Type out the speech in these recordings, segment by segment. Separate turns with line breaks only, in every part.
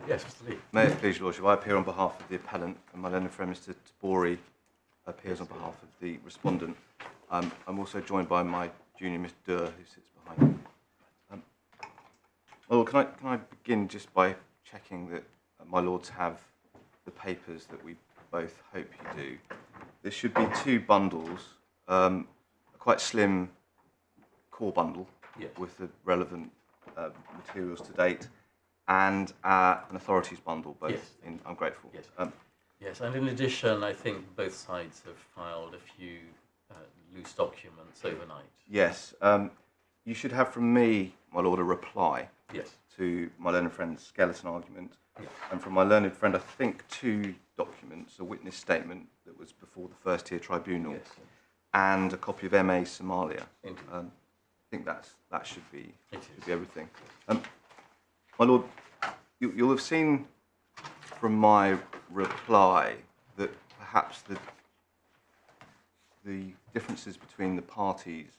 Yes, Mr. Lee.
May it please your Lordship, I appear on behalf of the appellant, and my learned friend Mr. Tabori appears on behalf of the respondent. I'm also joined by my junior, Mr. Durr, who sits behind me. Well, can I begin just by checking that my lords have the papers that we both hope you do. There should be two bundles, a quite slim core bundle with the relevant materials to date, and an authorities bundle, both in I'm grateful.
Yes. Yes, and in addition, I think both sides have filed a few loose documents overnight.
Yes. You should have from me, my lord, a reply to my learned friend's skeleton argument.
Yes.
And from my learned friend, I think two documents, a witness statement that was before the first tier tribunal, and a copy of MA Somalia. I think that should be everything. My lord, you'll have seen from my reply that perhaps the differences between the parties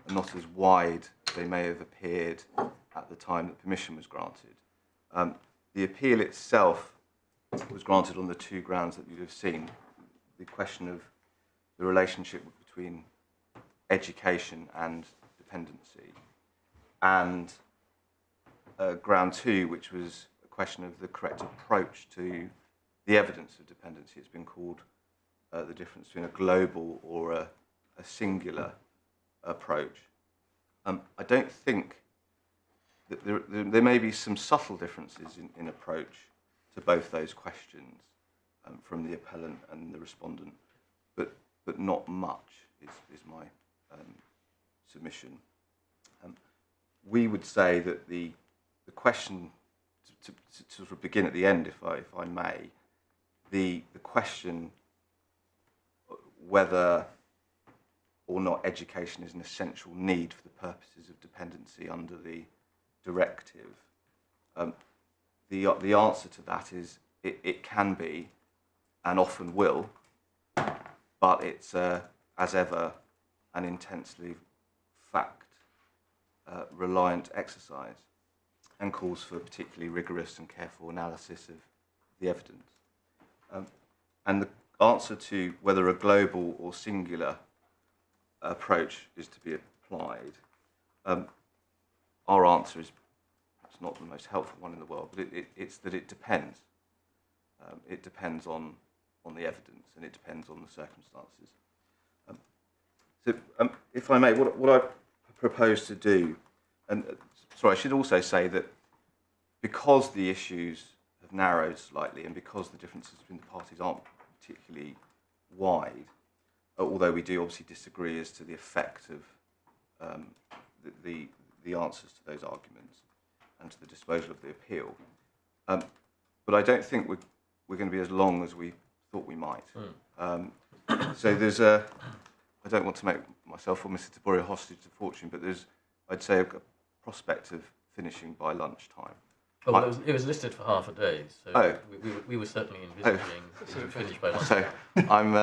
are not as wide as they may have appeared at the time that permission was granted. The appeal itself was granted on the two grounds that you'd have seen. The question of the relationship between education and dependency, and ground two, which was a question of the correct approach to the evidence of dependency. It's been called the difference between a global or a singular approach. I don't think that there may be some subtle differences in approach to both those questions from the appellant and the respondent, but not much is my submission. We would say that the question, to sort of begin at the end, if I may, the question whether or not education is an essential need for the purposes of dependency under the directive, the answer to that is it can be, and often will, but it's, as ever, an intensely fact-reliant exercise, and calls for particularly rigorous and careful analysis of the evidence. And the answer to whether a global or singular approach is to be applied, our answer is perhaps not the most helpful one in the world, but it's that it depends. It depends on the evidence, and it depends on the circumstances. So, if I may, what I propose to do, and sorry, I should also say that because the issues have narrowed slightly, and because the differences between the parties aren't particularly wide, although we do obviously disagree as to the effect of the answers to those arguments and to the disposal of the appeal, but I don't think we're going to be as long as we thought we might. So there's I don't want to make myself or Mr. Tabori a hostage to fortune, but there's, I'd say, a prospect of finishing by lunchtime.
Well, it was listed for half a day, so we were certainly envisaging to finish by lunchtime.
So I'm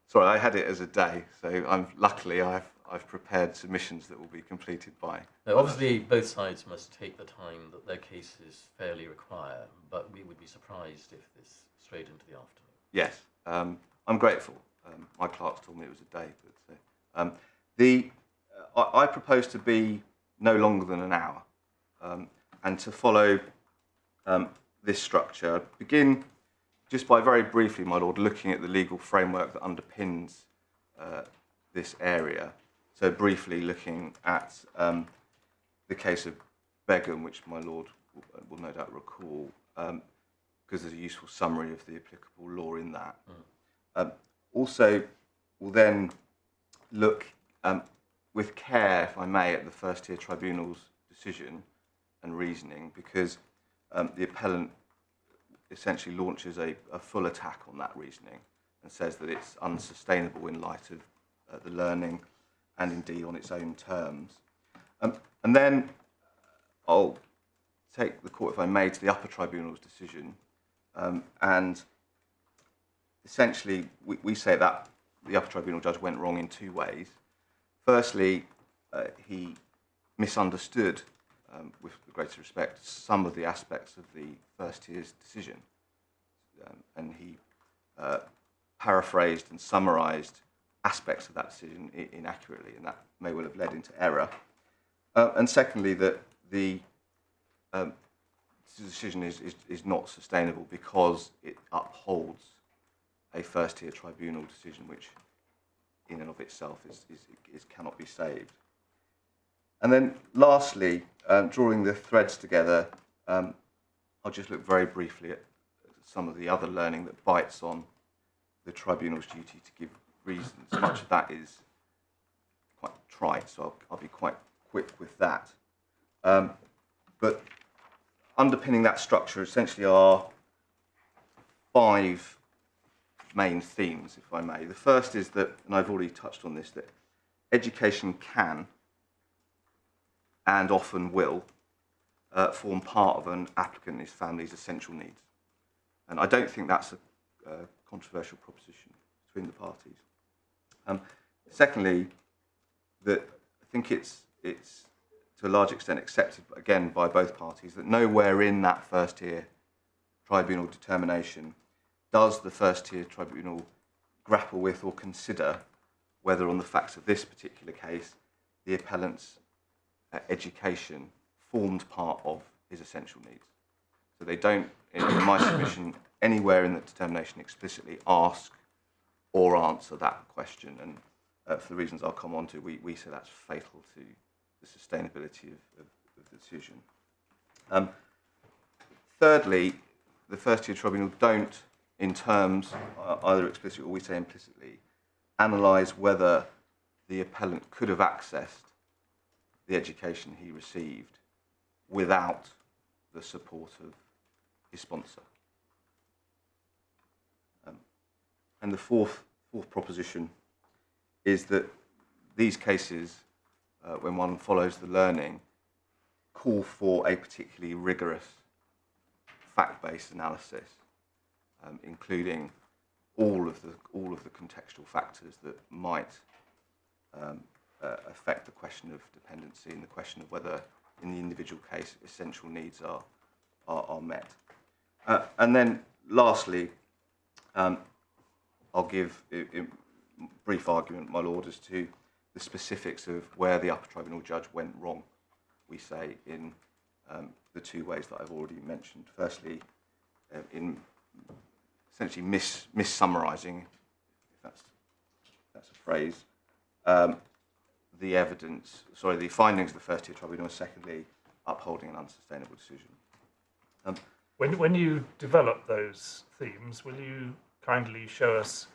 sorry, I had it as a day, so luckily I've prepared submissions that will be completed by.
Now, obviously, both sides must take the time that their cases fairly require, but we would be surprised if this strayed into the afternoon.
Yes, I'm grateful. My clerks told me it was a day, but I propose to be no longer than an hour, and to follow this structure. Begin just by very briefly, my lord, looking at the legal framework that underpins this area. So briefly looking at the case of Begum, which my lord will no doubt recall, because there's a useful summary of the applicable law in that. Also, we'll then look with care, if I may, at the first tier tribunal's decision and reasoning, because the appellant essentially launches a full attack on that reasoning and says that it's unsustainable in light of the learning and indeed on its own terms. And then I'll take the court, if I may, to the upper tribunal's decision, and essentially we say that the upper tribunal judge went wrong in two ways. Firstly, he misunderstood with the greatest respect, some of the aspects of the first tier's decision. And he paraphrased and summarised aspects of that decision inaccurately, and that may well have led into error. And secondly, that the decision is not sustainable because it upholds a first-tier tribunal decision, which in and of itself cannot be saved. And then lastly, drawing the threads together, I'll just look very briefly at some of the other learning that bites on the tribunal's duty to give reasons. Much of that is quite trite, so I'll be quite quick with that. But underpinning that structure essentially are 5 main themes, if I may. The first is that, and I've already touched on this, that education can and often will form part of an applicant and his family's essential needs. And I don't think that's a controversial proposition between the parties. Secondly, that I think it's to a large extent accepted, again, by both parties, that nowhere in that first-tier tribunal determination does the first-tier tribunal grapple with or consider whether, on the facts of this particular case, the appellant's education formed part of his essential needs. So they don't, in my submission, anywhere in the determination explicitly ask or answer that question. And for the reasons I'll come on to, we say that's fatal to the sustainability of the decision. Thirdly, the first-tier tribunal don't, in terms either explicitly or we say implicitly, analyse whether the appellant could have accessed the education he received without the support of his sponsor. And the fourth proposition is that these cases, when one follows the learning, call for a particularly rigorous fact-based analysis, including all of the contextual factors that might affect the question of dependency and the question of whether, in the individual case, essential needs are met. And then, lastly, I'll give a brief argument, my lord, as to the specifics of where the upper tribunal judge went wrong, we say, in the 2 ways that I've already mentioned. Firstly, in essentially mis-summarising, if that's a phrase, the findings of the first-tier tribunal, and secondly, upholding an unsustainable decision.
When you develop those themes, will you kindly show us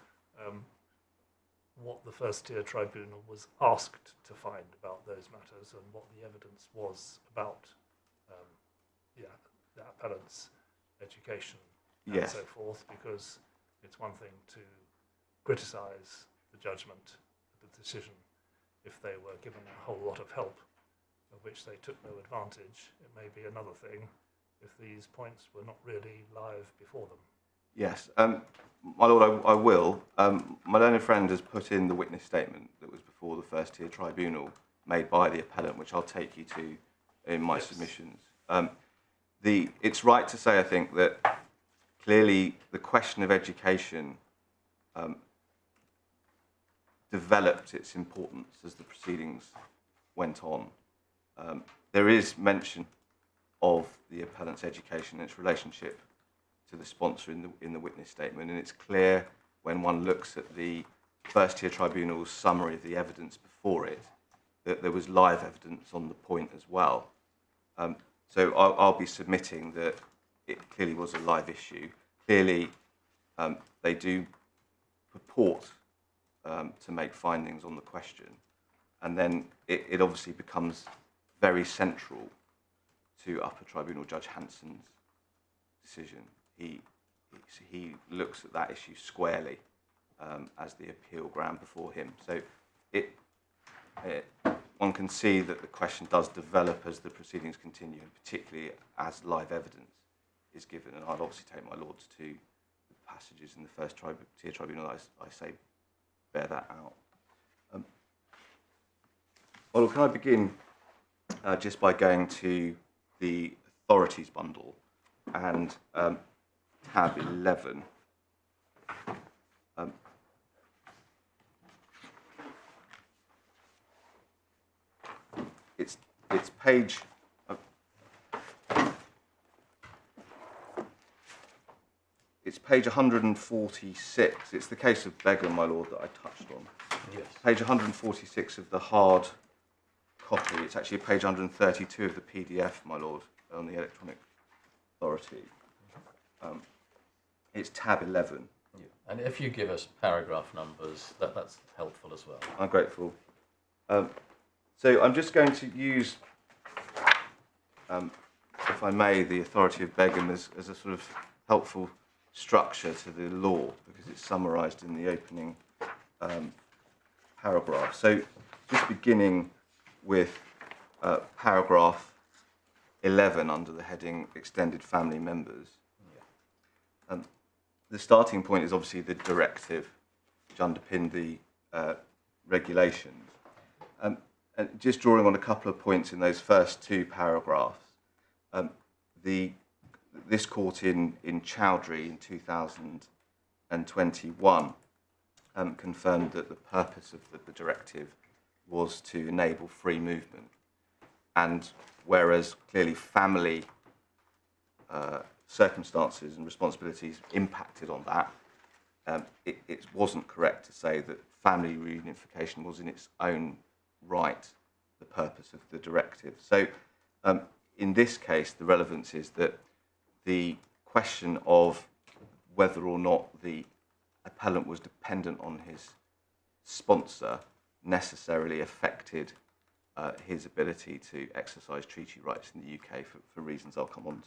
what the first-tier tribunal was asked to find about those matters and what the evidence was about the appellant's education and so forth? Because it's one thing to criticise the judgment, the decision, if they were given a whole lot of help of which they took no advantage. It may be another thing if these points were not really live before them.
Yes, my lord, I will. My learned friend has put in the witness statement that was before the first-tier tribunal made by the appellant, which I'll take you to in my submissions. It's right to say, I think, that clearly the question of education developed its importance as the proceedings went on. There is mention of the appellant's education and its relationship to the sponsor in the witness statement, and it's clear when one looks at the first-tier tribunal's summary of the evidence before it that there was live evidence on the point as well. So I'll be submitting that it clearly was a live issue. Clearly, they do purport to make findings on the question, and then it obviously becomes very central to Upper Tribunal Judge Hanson's decision. He looks at that issue squarely as the appeal ground before him. So one can see that the question does develop as the proceedings continue, and particularly as live evidence is given. And I'll obviously take my lords to the passages in the first-tier tribunal I say bear that out. Well, can I begin just by going to the authorities bundle and tab 11. It's page. It's page 146. It's the case of Begum, my lord, that I touched on.
Yes.
Page 146 of the hard copy. It's actually page 132 of the PDF, my lord, on the electronic authority. It's tab 11.
Yeah. And if you give us paragraph numbers, that's helpful as well.
I'm grateful. So I'm just going to use, if I may, the authority of Begum as a sort of helpful structure to the law, because it's summarised in the opening paragraph. So just beginning with paragraph 11 under the heading Extended Family Members. Yeah. The starting point is obviously the directive which underpinned the regulations. And just drawing on a couple of points in those first two paragraphs, this court in Chowdhury in 2021 confirmed that the purpose of the directive was to enable free movement. And whereas clearly family circumstances and responsibilities impacted on that, it wasn't correct to say that family reunification was in its own right the purpose of the directive. So in this case, the relevance is that the question of whether or not the appellant was dependent on his sponsor necessarily affected his ability to exercise treaty rights in the UK for reasons I'll come on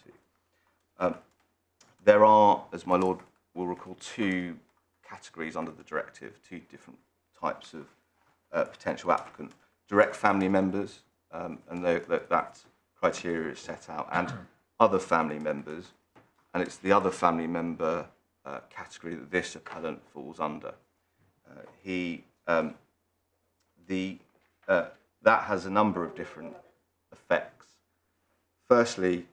to. There are, as my lord will recall, two categories under the directive, two different types of potential applicant. Direct family members, and that criteria is set out, and other family members, and it's the other family member category that this appellant falls under. That has a number of different effects. Firstly,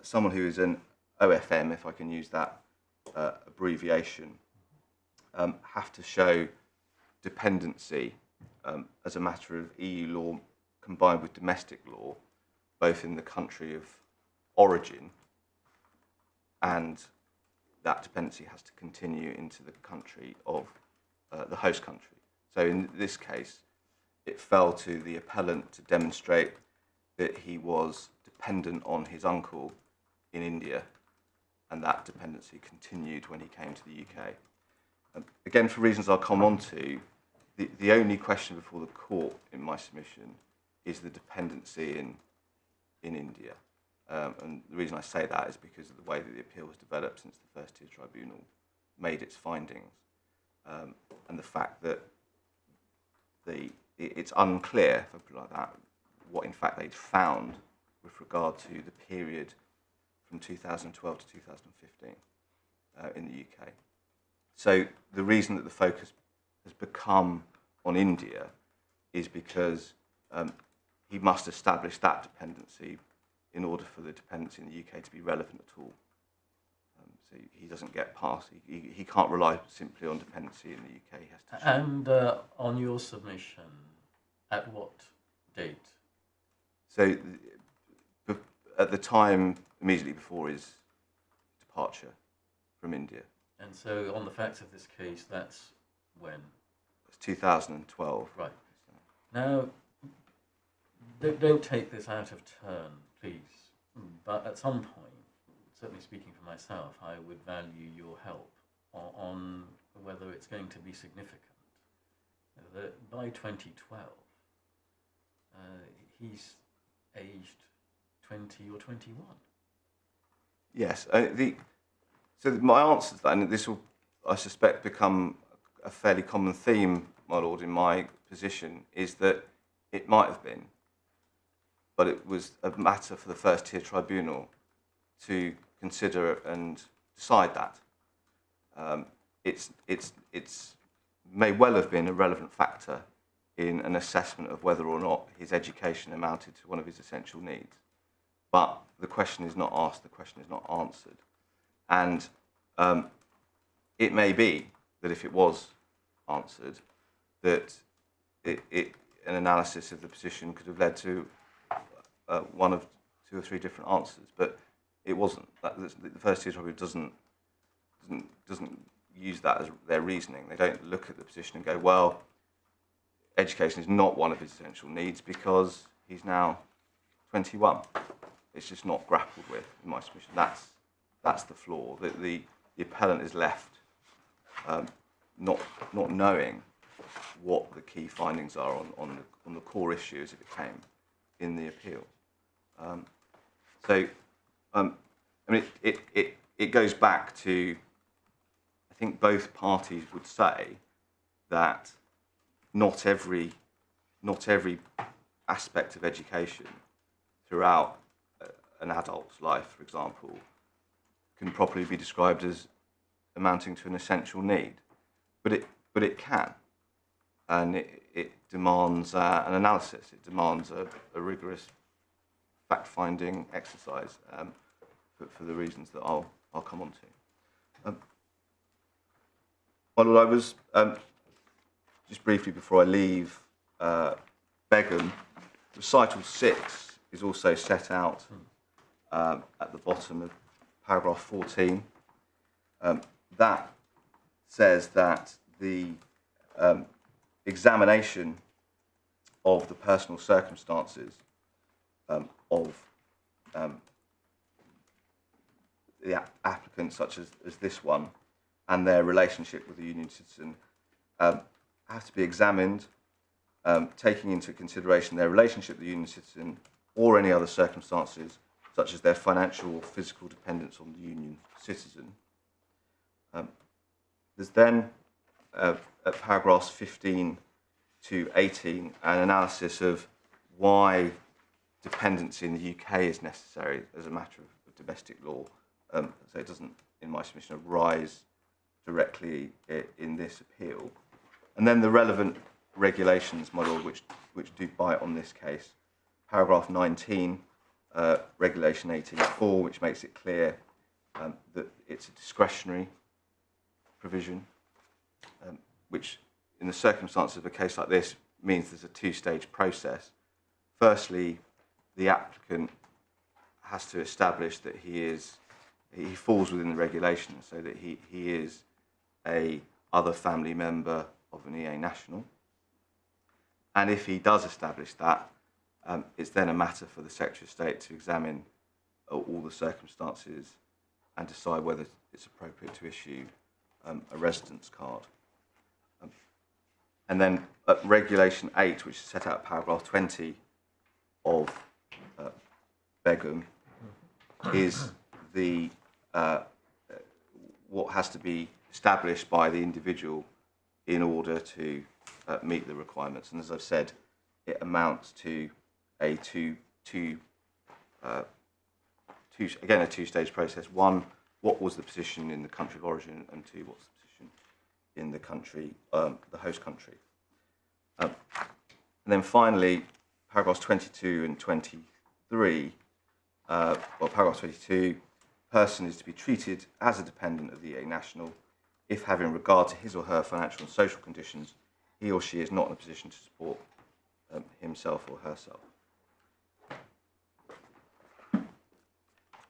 someone who is an OFM, if I can use that abbreviation, have to show dependency as a matter of EU law combined with domestic law, both in the country of origin, and that dependency has to continue into the country of the host country. So in this case, it fell to the appellant to demonstrate that he was dependent on his uncle in India, and that dependency continued when he came to the UK. Again, for reasons I'll come on to, the only question before the court in my submission is the dependency in India. And the reason I say that is because of the way that the appeal has developed since the first tier tribunal made its findings, and the fact that it's unclear, if I put it like that, what in fact they'd found with regard to the period from 2012 to 2015 in the UK. So the reason that the focus has become on India is because he must establish that dependency in order for the dependency in the UK to be relevant at all. So he doesn't get past, he can't rely simply on dependency in the UK. He has to show.
And on your submission, at what date?
So at the time immediately before his departure from India.
And so on the facts of this case, that's when?
It's 2012.
Right. Now, don't take this out of turn, please. But at some point, certainly speaking for myself, I would value your help on whether it's going to be significant. By 2012, he's aged 20 or 21.
Yes. So my answer to that, and this will, I suspect, become a fairly common theme, my lord, in my position, is that it might have been, but it was a matter for the first tier tribunal to consider and decide that. It's may well have been a relevant factor in an assessment of whether or not his education amounted to one of his essential needs. But the question is not asked, the question is not answered. And it may be that if it was answered, that an analysis of the position could have led to one of 2 or 3 different answers, but it wasn't. The first tier probably doesn't use that as their reasoning. They don't look at the position and go, well, education is not one of his essential needs because he's now 21. It's just not grappled with in my submission. That's the flaw. The appellant is left not knowing what the key findings are on the core issue as it became in the appeal. I mean, it goes back to, I think both parties would say that not every aspect of education throughout an adult's life, for example, can properly be described as amounting to an essential need, but it can, and it demands an analysis. It demands a rigorous fact-finding exercise for the reasons that I'll come on to. My Lord, I was just briefly before I leave Begum, recital 6 is also set out at the bottom of paragraph 14. That says that the examination of the personal circumstances of the applicants, such as this one, and their relationship with the union citizen, have to be examined, taking into consideration their relationship with the union citizen or any other circumstances, such as their financial or physical dependence on the union citizen. There's then, at paragraphs 15 to 18, an analysis of why dependency in the UK is necessary as a matter of domestic law. So it doesn't, in my submission, arise directly in this appeal. And then the relevant regulations, my Lord, which do bite on this case. Paragraph 19, Regulation 18.4, which makes it clear that it's a discretionary provision, which in the circumstances of a case like this means there's a 2-stage process. Firstly, the applicant has to establish that he falls within the regulations, so that he is a other family member of an EA national. And if he does establish that, it's then a matter for the Secretary of State to examine all the circumstances and decide whether it's appropriate to issue a residence card. And then Regulation 8, which is set out paragraph 20 of Begum, is what has to be established by the individual in order to meet the requirements. And as I've said, it amounts to a two-stage process. 1, what was the position in the country of origin, and 2, what's the position in the country, the host country. And then finally, paragraphs 22 and 23. Paragraph 22, person is to be treated as a dependent of the EA national if, having regard to his or her financial and social conditions, he or she is not in a position to support himself or herself.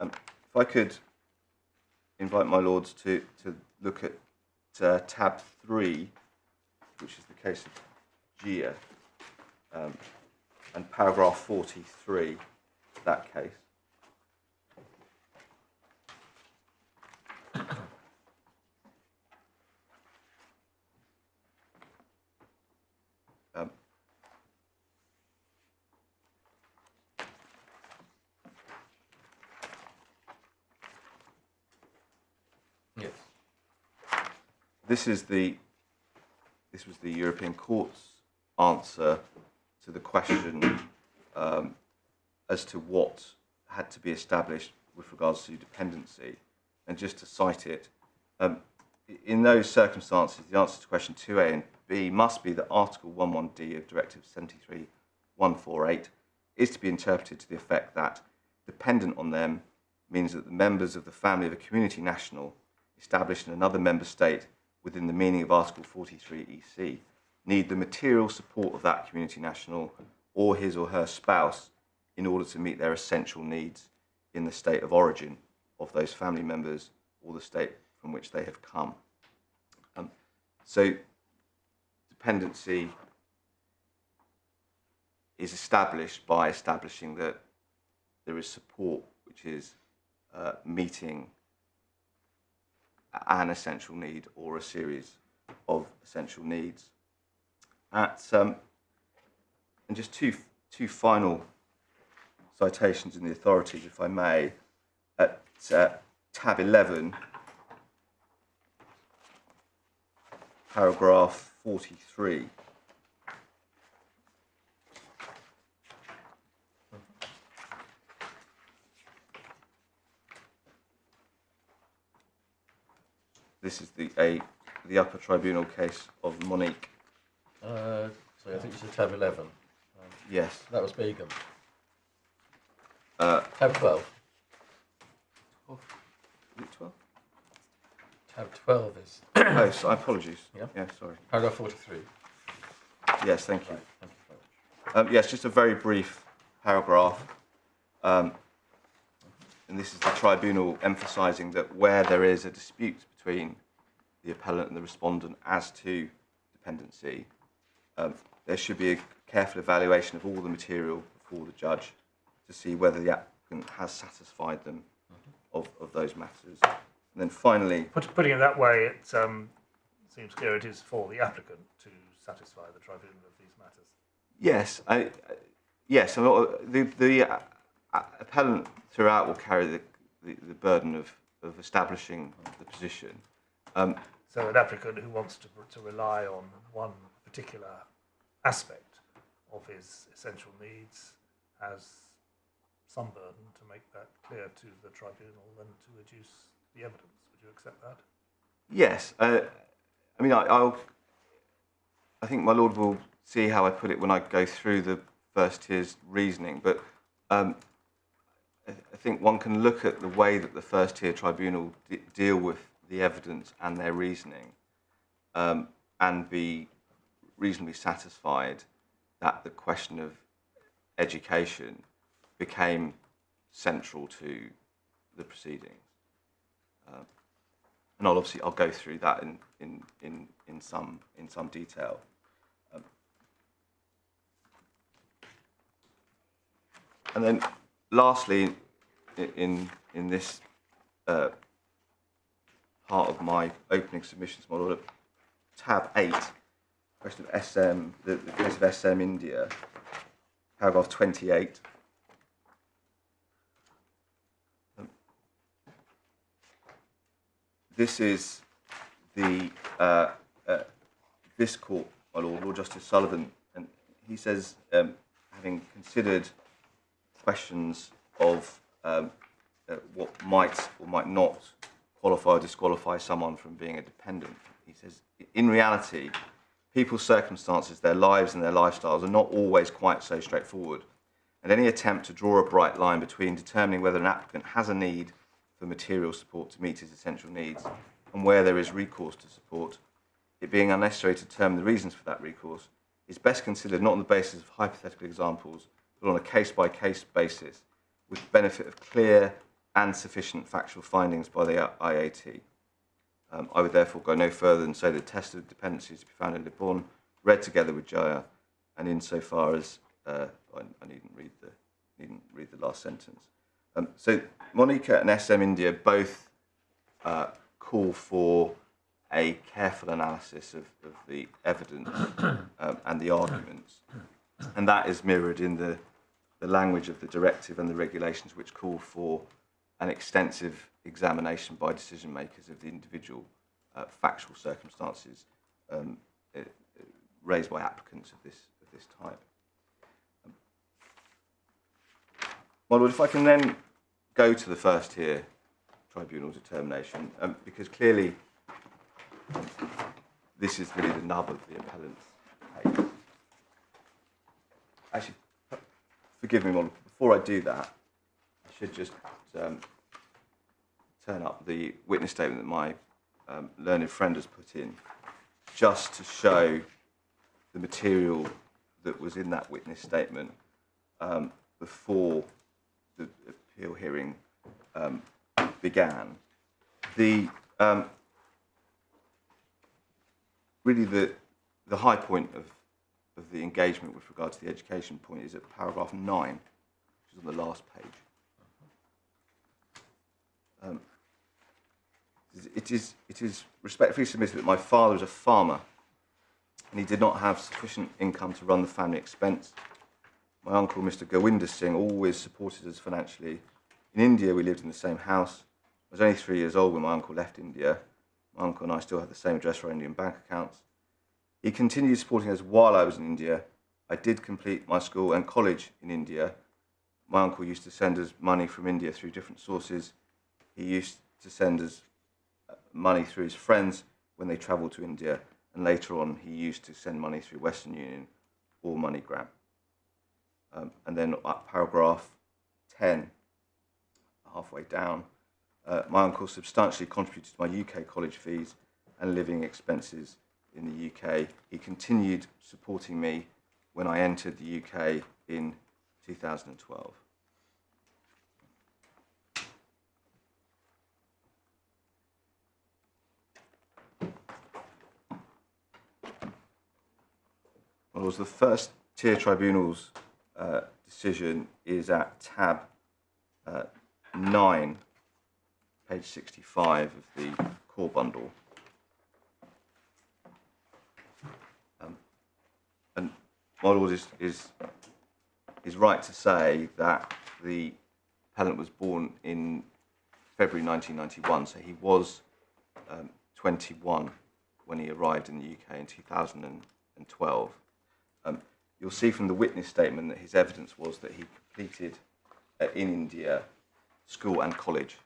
If I could invite my lords to look at tab 3, which is the case of Gia, and paragraph 43, that case.
Yes.
This was the European Court's answer to the question as to what had to be established with regards to dependency. And just to cite it, in those circumstances, the answer to question 2A and must be that Article 11D of Directive 73/148 is to be interpreted to the effect that dependent on them means that the members of the family of a community national established in another member state within the meaning of Article 43 EC need the material support of that community national or his or her spouse in order to meet their essential needs in the state of origin of those family members or the state from which they have come. So dependency is established by establishing that there is support which is meeting an essential need or a series of essential needs. And just two final citations in the authorities, if I may, at tab 11, paragraph 43. This is the upper tribunal case of Monique.
Sorry, I think you said tab 11.
Yes.
That was Begum. Tab 12.
Is it 12?
Tab 12 is...
Oh, so apologies.
Yeah.
Yeah, sorry.
Paragraph 43.
Yes, thank you.
Right, thank you very much.
Yes, just a very brief paragraph. And this is the tribunal emphasising that where there is a dispute between the appellant and the respondent as to dependency, there should be a careful evaluation of all the material before the judge to see whether the applicant has satisfied them of those matters. And then finally...
Putting it that way, it seems clear it is for the applicant to satisfy the tribunal of these matters.
Yes, yes. The appellant throughout will carry the burden of establishing the position.
So an applicant who wants to rely on one particular aspect of his essential needs has some burden to make that clear to the tribunal and to adduce the evidence. Would you accept that?
Yes. I mean, I think my Lord will see how I put it when I go through the first tier's reasoning, but I think one can look at the way that the first tier tribunal deal with the evidence and their reasoning and be reasonably satisfied that the question of education became central to the proceedings. And I'll go through that in some detail. And then lastly, in this part of my opening submissions model, tab 8, question of SM, the case of SM India, paragraph 28. This is this court, my Lord, Lord Justice Sullivan, and he says, having considered questions of what might or might not qualify or disqualify someone from being a dependent, he says, in reality, people's circumstances, their lives and their lifestyles are not always quite so straightforward, and any attempt to draw a bright line between determining whether an applicant has a need for material support to meet his essential needs and where there is recourse to support, it being unnecessary to determine the reasons for that recourse, is best considered not on the basis of hypothetical examples, but on a case-by-case basis, with the benefit of clear and sufficient factual findings by the IAT. I would therefore go no further than say the test of dependency is to be found in Le Bon, read together with Jaya, and insofar as I needn't read the last sentence. So Monica and SM India both call for a careful analysis of the evidence and the arguments, and that is mirrored in the language of the directive and the regulations, which call for an extensive examination by decision makers of the individual factual circumstances raised by applicants of this type. My Lord, if I can then go to the first tier tribunal determination, because clearly this is really the nub of the appellant's case. Actually, forgive me, Mon, before I do that, I should just turn up the witness statement that my learned friend has put in, just to show the material that was in that witness statement before the appeal hearing began. Really the high point of the engagement with regard to the education point is at paragraph 9, which is on the last page. It is respectfully submitted that my father is a farmer and he did not have sufficient income to run the family expense. My uncle, Mr. Gowinder Singh, always supported us financially. In India, we lived in the same house. I was only 3 years old when my uncle left India. My uncle and I still have the same address for our Indian bank accounts. He continued supporting us while I was in India. I did complete my school and college in India. My uncle used to send us money from India through different sources. He used to send us money through his friends when they travelled to India, and later on he used to send money through Western Union or MoneyGram. And then at paragraph 10, halfway down, my uncle substantially contributed to my UK college fees and living expenses in the UK. He continued supporting me when I entered the UK in 2012. Well, the first tier tribunal's decision is at tab 9, page 65 of the core bundle. And my lord is right to say that the appellant was born in February 1991, so he was 21 when he arrived in the UK in 2012. You'll see from the witness statement that his evidence was that he completed in India school and college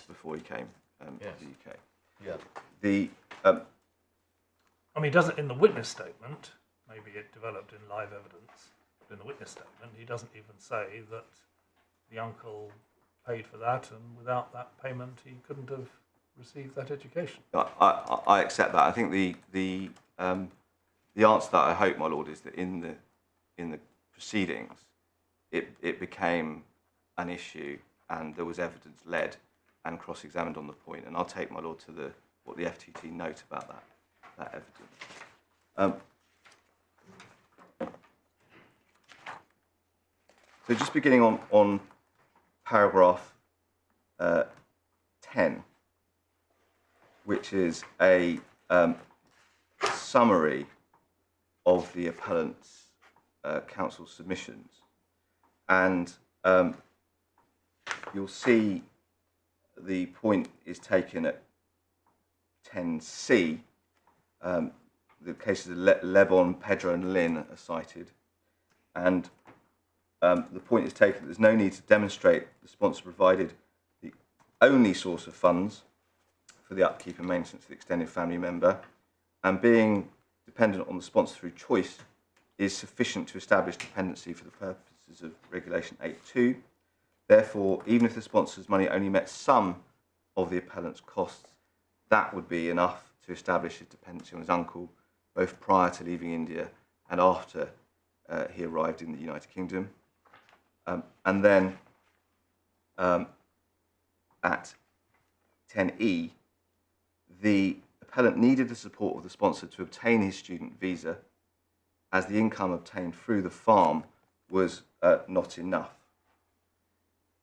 before he came to the UK. Yeah.
I mean, he doesn't in the witness statement. Maybe it developed in live evidence. But in the witness statement, he doesn't even say that the uncle paid for that, and without that payment, he couldn't have received that education.
I accept that. I think the answer to that, I hope, my lord, is that in the proceedings, it became an issue, and there was evidence led and cross-examined on the point. And I'll take, my lord, to what the FTT note about that evidence. So just beginning on paragraph 10, which is a summary of the appellant's counsel submissions, and you'll see the point is taken at 10C. The cases of Levon, Pedro and Lynn are cited, and the point is taken that there's no need to demonstrate the sponsor provided the only source of funds for the upkeep and maintenance of the extended family member, and being dependent on the sponsor through choice is sufficient to establish dependency for the purposes of Regulation 8.2. Therefore, even if the sponsor's money only met some of the appellant's costs, that would be enough to establish his dependency on his uncle, both prior to leaving India and after he arrived in the United Kingdom. And then at 10E, the appellant needed the support of the sponsor to obtain his student visa, as the income obtained through the farm was not enough.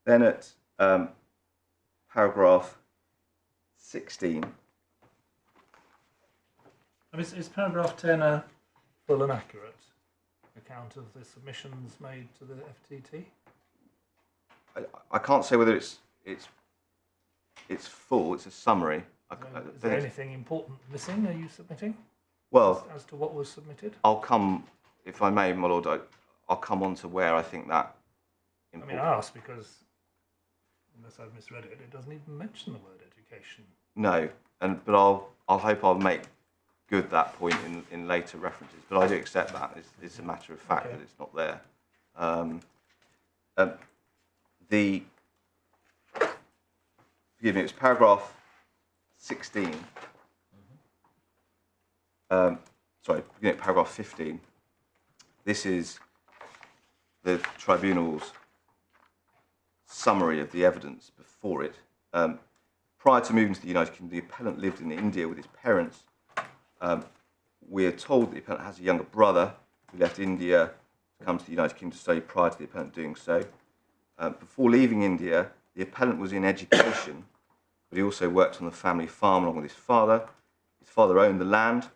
Then at paragraph 16.
Is paragraph 10 a full and accurate account of the submissions made to the FTT?
I can't say whether it's full. It's a summary.
Is there anything important missing? Are you submitting?
Well,
as to what was submitted?
I'll come, if I may, my lord. I'll come on to where I think that. Important.
I mean, I ask because, unless I've misread it, it doesn't even mention the word education.
No, but I'll hope I'll make good, that point, in later references. But I do accept that. It's a matter of fact that it's not there. Forgive me, it's paragraph 16. Sorry, beginning at paragraph 15. This is the tribunal's summary of the evidence before it. Prior to moving to the United Kingdom, the appellant lived in India with his parents. We are told that the appellant has a younger brother who left India to come to the United Kingdom to study prior to the appellant doing so. Before leaving India, the appellant was in education, but he also worked on the family farm along with his father. His father owned the land.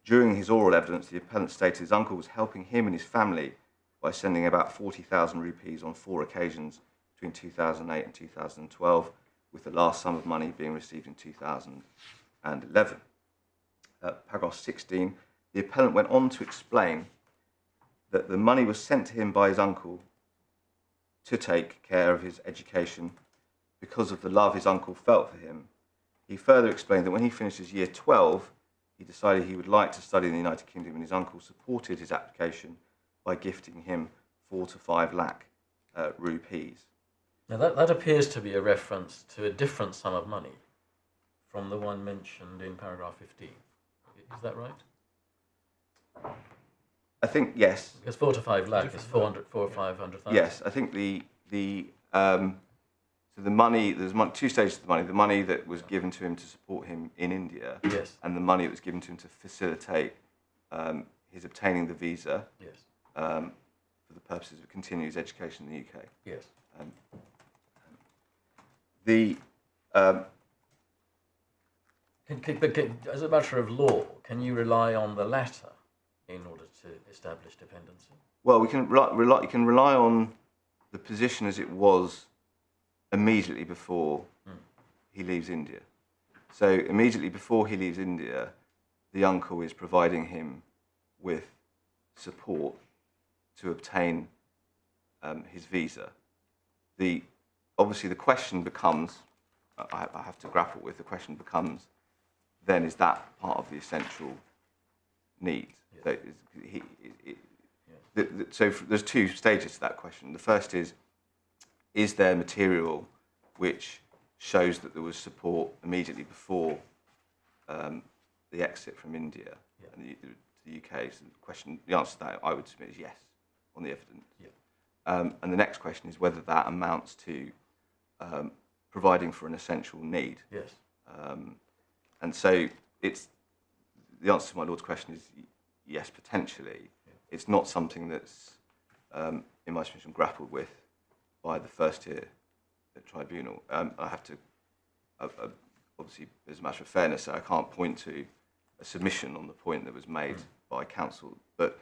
During his oral evidence, the appellant stated his uncle was helping him and his family by sending about 40,000 rupees on 4 occasions between 2008 and 2012, with the last sum of money being received in 2011. Paragraph 16, the appellant went on to explain that the money was sent to him by his uncle to take care of his education because of the love his uncle felt for him. He further explained that when he finished his year 12, he decided he would like to study in the United Kingdom, and his uncle supported his application by gifting him 4 to 5 lakh rupees.
Now that appears to be a reference to a different sum of money from the one mentioned in paragraph 15. Is that right?
I think yes.
Because 4 to 5 lakh is 4 or 500,000.
Yes, I think so the money, there's 2 stages of the money. The money that was given to him to support him in India,
yes,
and the money that was given to him to facilitate his obtaining the visa,
yes,
for the purposes of continuing his education in the UK.
Yes. As a matter of law, can you rely on the latter in order to establish dependency?
Well, you can rely on the position as it was immediately before he leaves India. So immediately before he leaves India, the uncle is providing him with support to obtain his visa. Obviously the question becomes, I have to grapple with, the question becomes, then is that part of the essential need? Yes. So there's 2 stages to that question. The first is there material which shows that there was support immediately before the exit from India and the UK? So the answer to that, I would submit, is yes, on the evidence. Yeah. And the next question is whether that amounts to providing for an essential need.
Yes.
And so the answer to my Lord's question is yes, potentially. Yeah. It's not something that's, in my submission, grappled with by the first tier tribunal. I have to, obviously, as a matter of fairness, I can't point to a submission on the point that was made by counsel. But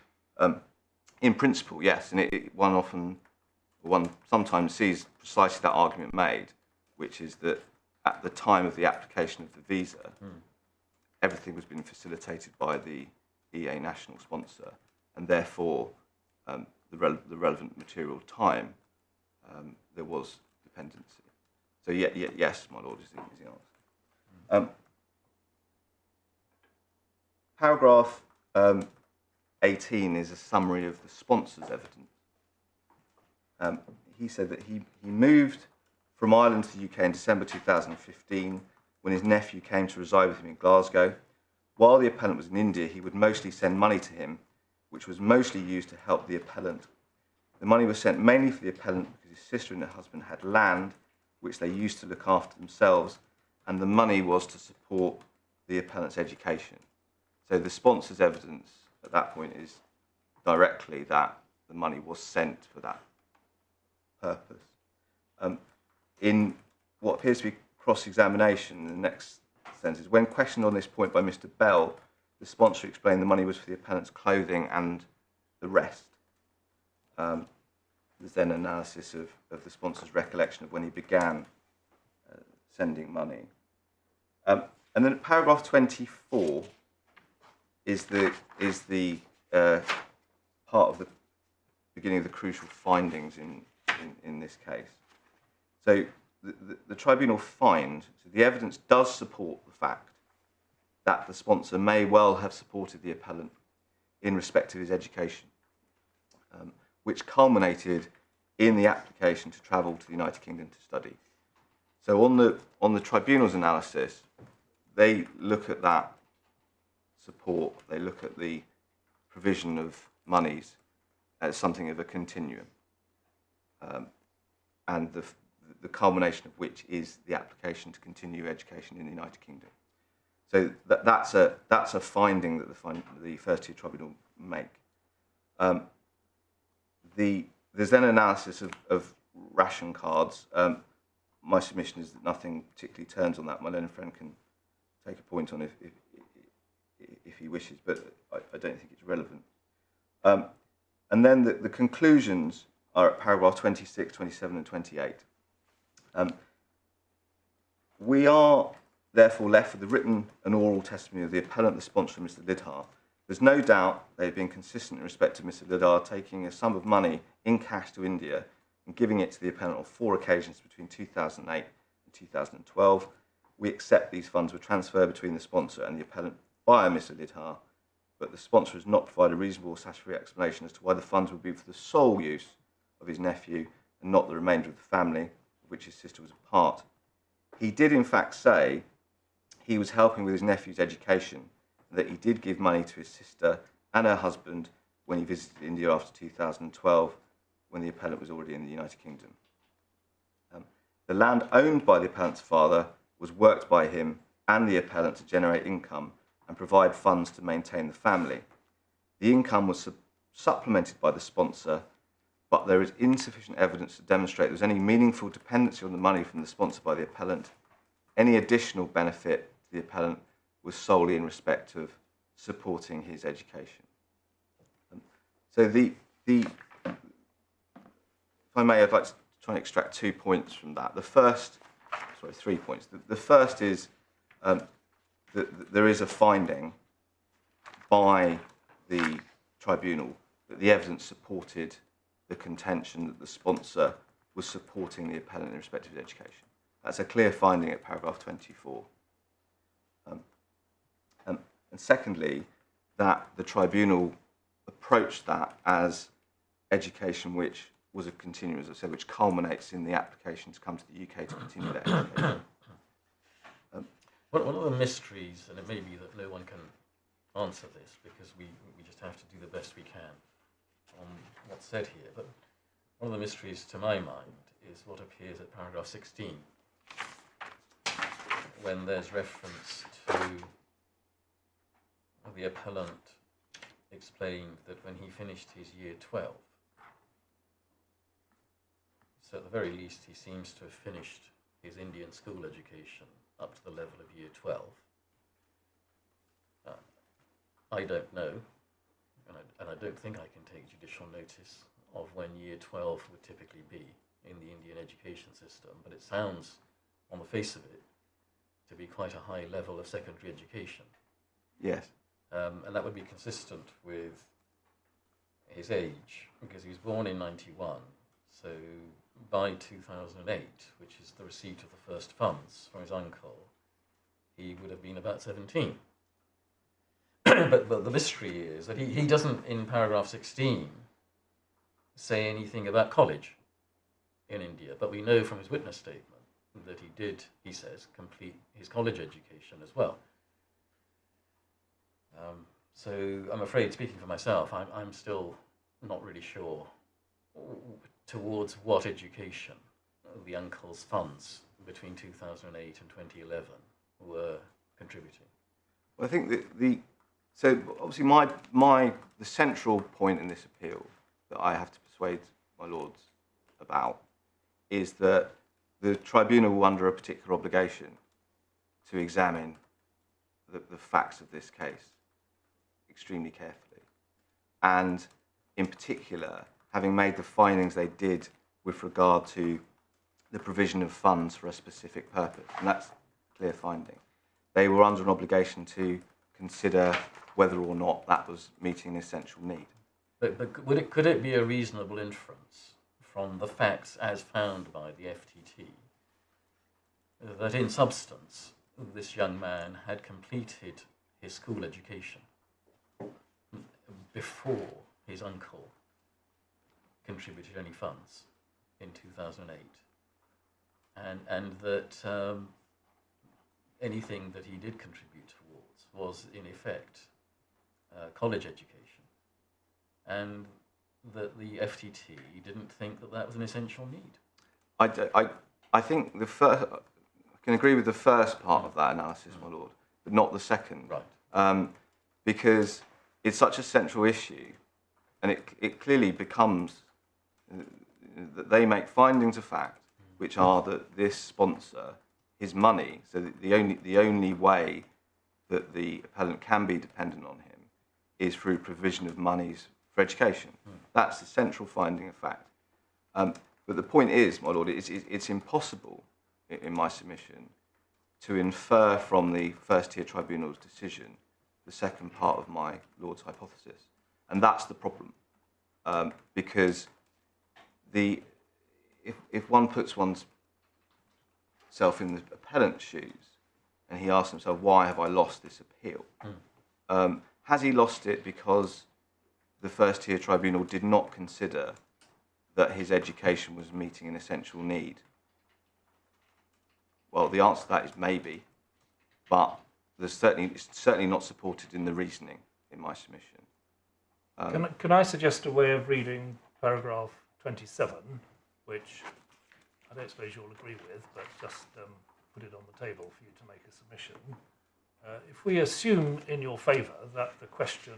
in principle, yes, and one sometimes sees precisely that argument made, which is that at the time of the application of the visa, everything was being facilitated by the EA national sponsor, and therefore the relevant material time, there was dependency. So yes, my Lord, is the answer. Paragraph 18 is a summary of the sponsor's evidence. He said that he moved from Ireland to the UK in December 2015 when his nephew came to reside with him in Glasgow. While the appellant was in India, he would mostly send money to him, which was mostly used to help the appellant. The money was sent mainly for the appellant because his sister and her husband had land, which they used to look after themselves, and the money was to support the appellant's education. So the sponsor's evidence at that point is directly that the money was sent for that purpose. In what appears to be cross-examination, the next sentence is, when questioned on this point by Mr. Bell, the sponsor explained the money was for the appellant's clothing and the rest. There's then analysis of the sponsor's recollection of when he began sending money. And then paragraph 24 is the part of the beginning of the crucial findings in this case. So the tribunal finds, so the evidence does support the fact that the sponsor may well have supported the appellant in respect of his education, which culminated in the application to travel to the United Kingdom to study. So on the tribunal's analysis, they look at that support, they look at the provision of monies as something of a continuum, and the culmination of which is the application to continue education in the United Kingdom. So that's a finding that the first tier tribunal make. There's then an analysis of ration cards. My submission is that nothing particularly turns on that. My learned friend can take a point on it if he wishes, but I don't think it's relevant. And then the conclusions are at paragraph 26, 27 and 28. We are therefore left with the written and oral testimony of the appellant, the sponsor, Mr. Lidhar. There's no doubt they've been consistent in respect to Mr. Lidhar taking a sum of money in cash to India and giving it to the appellant on 4 occasions between 2008 and 2012. We accept these funds were transferred between the sponsor and the appellant via Mr. Lidhar, but the sponsor has not provided a reasonable or satisfactory explanation as to why the funds would be for the sole use of his nephew and not the remainder of the family, of which his sister was a part. He did in fact say he was helping with his nephew's education, and that he did give money to his sister and her husband when he visited India after 2012, when the appellant was already in the United Kingdom. The land owned by the appellant's father was worked by him and the appellant to generate income and provide funds to maintain the family. The income was supplemented by the sponsor, but there is insufficient evidence to demonstrate there was any meaningful dependency on the money from the sponsor by the appellant. Any additional benefit to the appellant was solely in respect of supporting his education. So if I may, I'd like to try and extract 2 points from that. 3 points. The first is that there is a finding by the tribunal that the evidence supported the contention that the sponsor was supporting the appellant in respect of his education. That's a clear finding at paragraph 24. And secondly, that the tribunal approached that as education which was a continuum, as I said, which culminates in the application to come to the UK to continue that education.
One of the mysteries, and it may be that no one can answer this because we just have to do the best we can on what's said here, but one of the mysteries to my mind is what appears at paragraph 16, when there's reference to the appellant explained that when he finished his year 12, so at the very least he seems to have finished his Indian school education up to the level of year 12. I don't know, and I don't think I can take judicial notice of when year 12 would typically be in the Indian education system, but it sounds, on the face of it, to be quite a high level of secondary education.
Yes.
And that would be consistent with his age, because he was born in 91, so by 2008, which is the receipt of the first funds from his uncle, he would have been about 17. but the mystery is that he doesn't, in paragraph 16, say anything about college in India, but we know from his witness statement that he did, he says, complete his college education as well. So I'm afraid, speaking for myself, I'm still not really sure towards what education the uncle's funds between 2008 and 2011 were contributing.
Well, I think that so obviously the central point in this appeal that I have to persuade my lords about is that the tribunal were under a particular obligation to examine the facts of this case extremely carefully, and in particular, having made the findings they did with regard to the provision of funds for a specific purpose, and that's a clear finding, they were under an obligation to consider whether or not that was meeting an essential need.
But could it be a reasonable inference from the facts as found by the FTT that in substance this young man had completed his school education before his uncle contributed any funds in 2008, and that anything that he did contribute towards was in effect college education, and that the FTT didn't think that that was an essential need.
I think I can agree with the first part of that analysis, my lord, but not the second.
Right.
Because it's such a central issue, and it clearly becomes that they make findings of fact, which are that this sponsor, his money, so the only way that the appellant can be dependent on him is through provision of monies for education. That's the central finding of fact. But the point is, my lord, it's impossible, in my submission, to infer from the first-tier tribunal's decision the second part of my lord's hypothesis. And that's the problem. Because if one puts one's self in the appellant's shoes and he asks himself, why have I lost this appeal? Has he lost it because the first-tier tribunal did not consider that his education was meeting an essential need? Well, the answer to that is maybe, but it's certainly not supported in the reasoning in my submission.
Can I suggest a way of reading paragraph 27, which I don't suppose you'll agree with, but just put it on the table for you to make a submission. If we assume in your favour that the question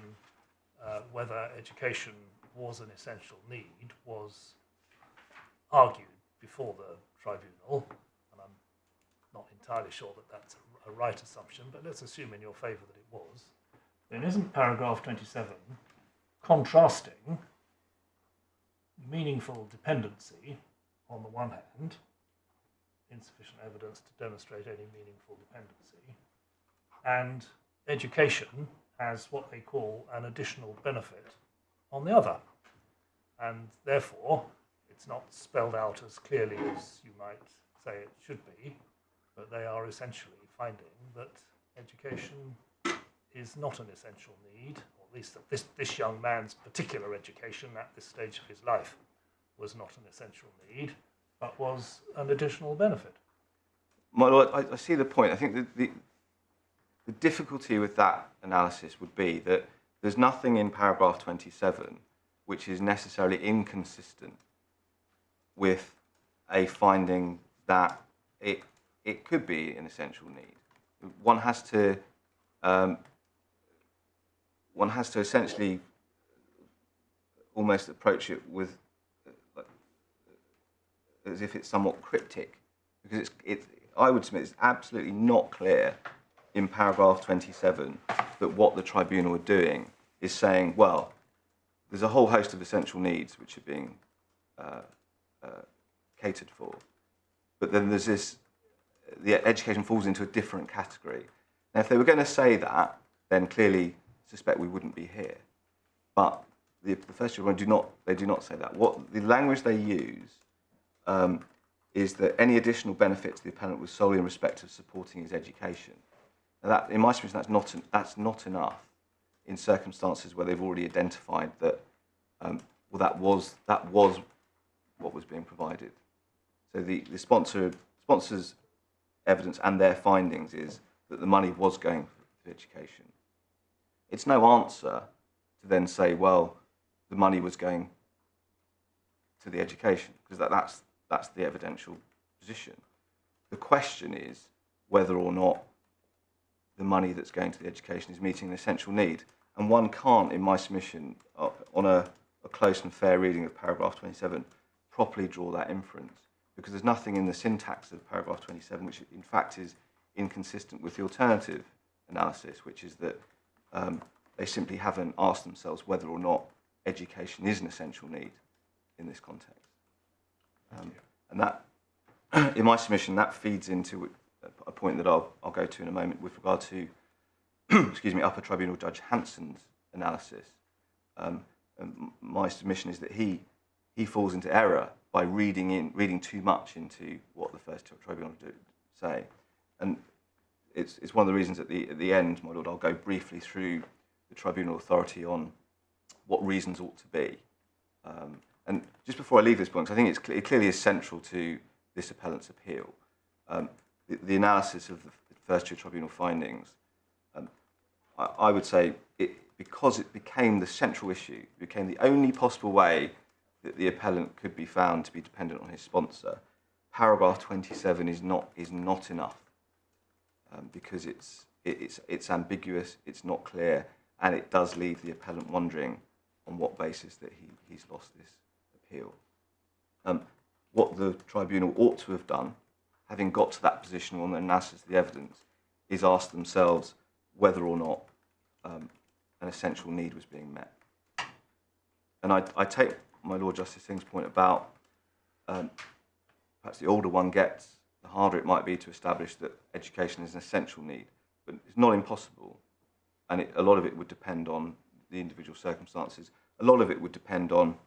whether education was an essential need was argued before the tribunal, and I'm not entirely sure that that's a right assumption, but let's assume in your favour that it was, then isn't paragraph 27 contrasting meaningful dependency on the one hand, insufficient evidence to demonstrate any meaningful dependency, and education as what they call an additional benefit on the other? And therefore, it's not spelled out as clearly as you might say it should be, but they are essentially finding that education is not an essential need, or at least that this young man's particular education at this stage of his life was not an essential need, but was an additional benefit.
My lord, I see the point. I think that the difficulty with that analysis would be that there's nothing in paragraph 27 which is necessarily inconsistent with a finding that it could be an essential need. One has to essentially almost approach it with as if it's somewhat cryptic, because I would submit it's absolutely not clear in paragraph 27 that what the tribunal are doing is saying, well, there's a whole host of essential needs which are being catered for, but then there's this, the education falls into a different category. Now, if they were going to say that, then clearly suspect we wouldn't be here. But the first tribunal do not say that. What the language they use is that any additional benefit to the appellant was solely in respect of supporting his education. Now that, in my submission, that's not enough in circumstances where they've already identified that that was what was being provided. So the sponsor's evidence and their findings is that the money was going for education. It's no answer to then say, well, the money was going to the education, because that's the evidential position. The question is whether or not the money that's going to the education is meeting an essential need. And one can't, in my submission, on a close and fair reading of paragraph 27, properly draw that inference, because there's nothing in the syntax of paragraph 27 which in fact is inconsistent with the alternative analysis, which is that they simply haven't asked themselves whether or not education is an essential need in this context. And that, in my submission, that feeds into a point that I'll go to in a moment with regard to, excuse me, Upper Tribunal Judge Hanson's analysis. My submission is that he falls into error by reading too much into what the first tribunal say. And it's one of the reasons at the end, my lord, I'll go briefly through the tribunal authority on what reasons ought to be. And just before I leave this point, 'cause I think it clearly is central to this appellant's appeal, the analysis of the first tier tribunal findings, I would say, because it became the central issue, it became the only possible way that the appellant could be found to be dependent on his sponsor, paragraph 27 is not enough, because it's ambiguous, it's not clear, and it does leave the appellant wondering on what basis that he's lost this appeal. What the tribunal ought to have done, having got to that position on the analysis of the evidence, is ask themselves whether or not an essential need was being met. And I take my Lord Justice Singh's point about perhaps the older one gets, the harder it might be to establish that education is an essential need. But it's not impossible, and a lot of it would depend on the individual circumstances. A lot of it would depend on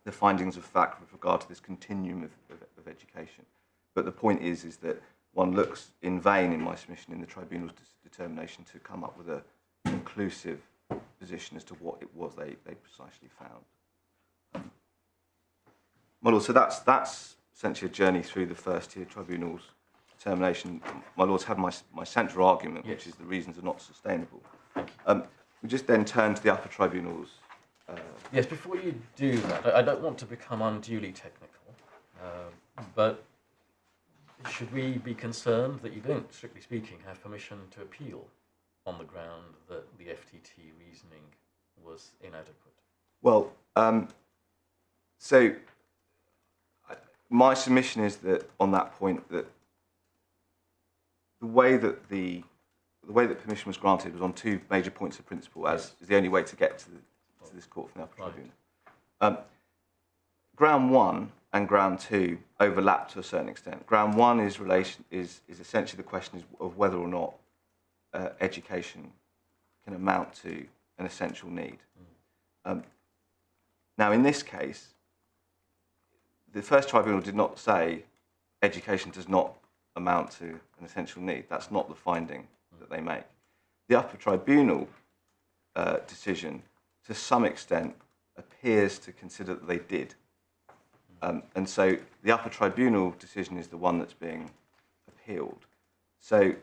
the findings of fact with regard to this continuum of education. But the point is that one looks in vain, in my submission, in the tribunal's determination to come up with a conclusive position as to what it was they precisely found. My Lord, so that's essentially a journey through the first tier tribunal's determination. My Lords have my central argument,
yes,
which is the reasons are not sustainable. We just then turn to the upper tribunals.
Yes, before you do that, I don't want to become unduly technical, but should we be concerned that you don't, strictly speaking, have permission to appeal on the ground that the FTT reasoning was inadequate?
Well, so my submission is that on that point, that the way that permission was granted was on two major points of principle, as is the only way to get to this court from the upper tribunal. Ground 1 and ground 2 overlap to a certain extent. Ground 1 is essentially the question of whether or not education can amount to an essential need. Now, in this case, the first tribunal did not say education does not amount to an essential need. That's not the finding that they make. The upper tribunal decision, to some extent, appears to consider that they did. And so the upper tribunal decision is the one that's being appealed. So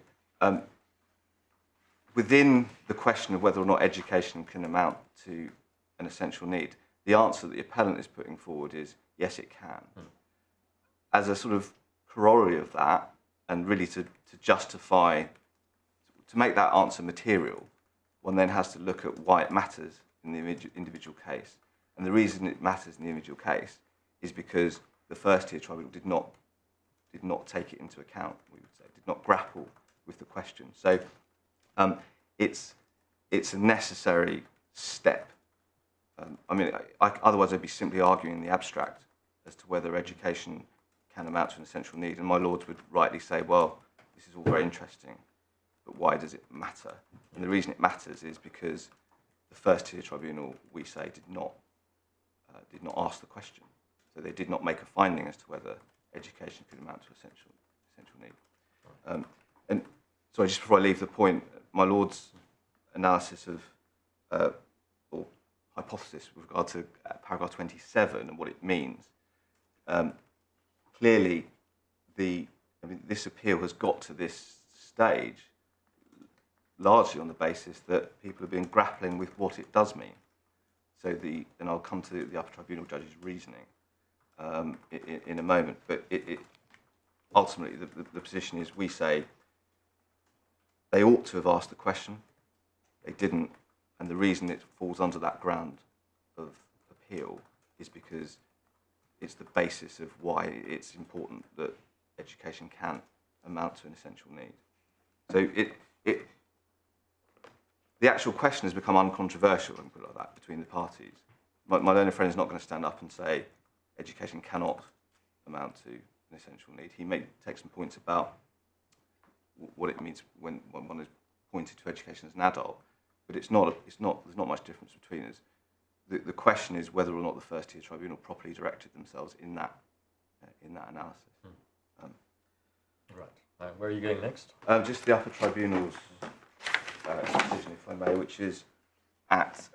within the question of whether or not education can amount to an essential need, the answer that the appellant is putting forward is yes, it can. As a sort of corollary of that, and really to justify, to make that answer material, one then has to look at why it matters in the individual case. And the reason it matters in the individual case is because the first tier tribunal did not take it into account, we would say, did not grapple with the question. So it's a necessary step. I mean, otherwise I'd be simply arguing in the abstract as to whether education can amount to an essential need. And my lords would rightly say, well, this is all very interesting, but why does it matter? And the reason it matters is because the first tier tribunal, we say, did not ask the question. So they did not make a finding as to whether education could amount to essential need. And sorry, just before I leave the point, my lord's analysis of or hypothesis with regard to paragraph 27 and what it means. Clearly, this appeal has got to this stage largely on the basis that people have been grappling with what it does mean. So and I'll come to the upper tribunal judge's reasoning in a moment, but ultimately the position is, we say they ought to have asked the question, they didn't, and the reason it falls under that ground of appeal is because it's the basis of why it's important that education can amount to an essential need. So the actual question has become uncontroversial, and put it like that, between the parties. My learned friend is not going to stand up and say education cannot amount to an essential need. He may take some points about what it means when one is pointed to education as an adult, but there's not much difference between us. The question is whether or not the first tier tribunal properly directed themselves in that analysis.
Right. Where are you going next?
Just the upper tribunal's decision, if I may, which is at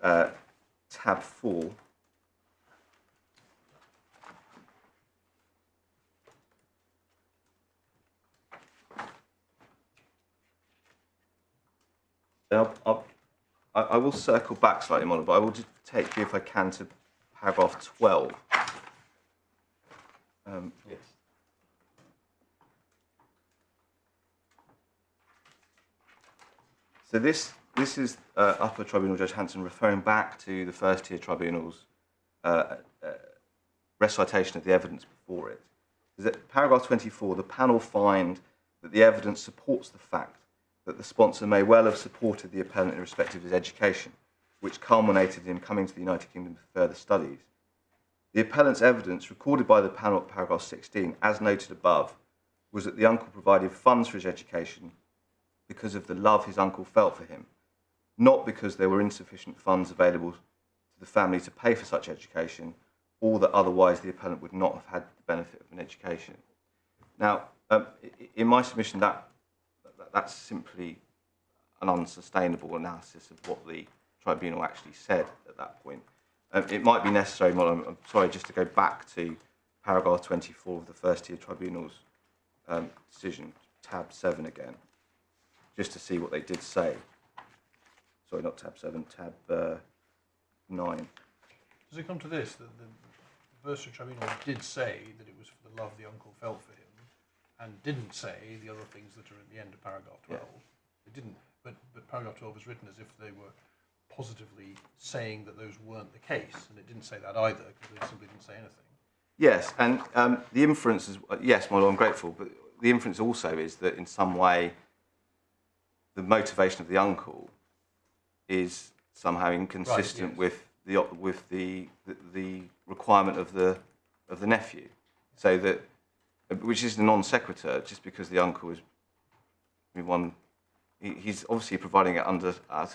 tab 4. I will circle back slightly, Molly, but I will just take you, if I can, to paragraph 12.
Yes.
So this is Upper Tribunal Judge Hanson referring back to the first tier tribunal's recitation of the evidence before it. Is that paragraph 24, the panel find that the evidence supports the fact that the sponsor may well have supported the appellant in respect of his education, which culminated in him coming to the United Kingdom for further studies. The appellant's evidence, recorded by the panel at paragraph 16, as noted above, was that the uncle provided funds for his education because of the love his uncle felt for him, not because there were insufficient funds available to the family to pay for such education, or that otherwise the appellant would not have had the benefit of an education. Now, in my submission, that's simply an unsustainable analysis of what the tribunal actually said at that point. It might be necessary, I'm sorry, just to go back to paragraph 24 of the first tier tribunal's decision, tab 7 again, just to see what they did say. Sorry, not tab 7, tab 9.
Does it come to this, that the Birss tribunal did say that it was for the love the uncle felt for him, and didn't say the other things that are at the end of paragraph 12? Yeah. It didn't, but paragraph 12 was written as if they were positively saying that those weren't the case, and it didn't say that either, because they simply didn't say anything.
Yes, and the inference is, yes, my Lord, I'm grateful, but the inference also is that in some way the motivation of the uncle is somehow inconsistent
right, yes.
with the requirement of the nephew, so that, which is the non sequitur, just because the uncle is, he's obviously providing it out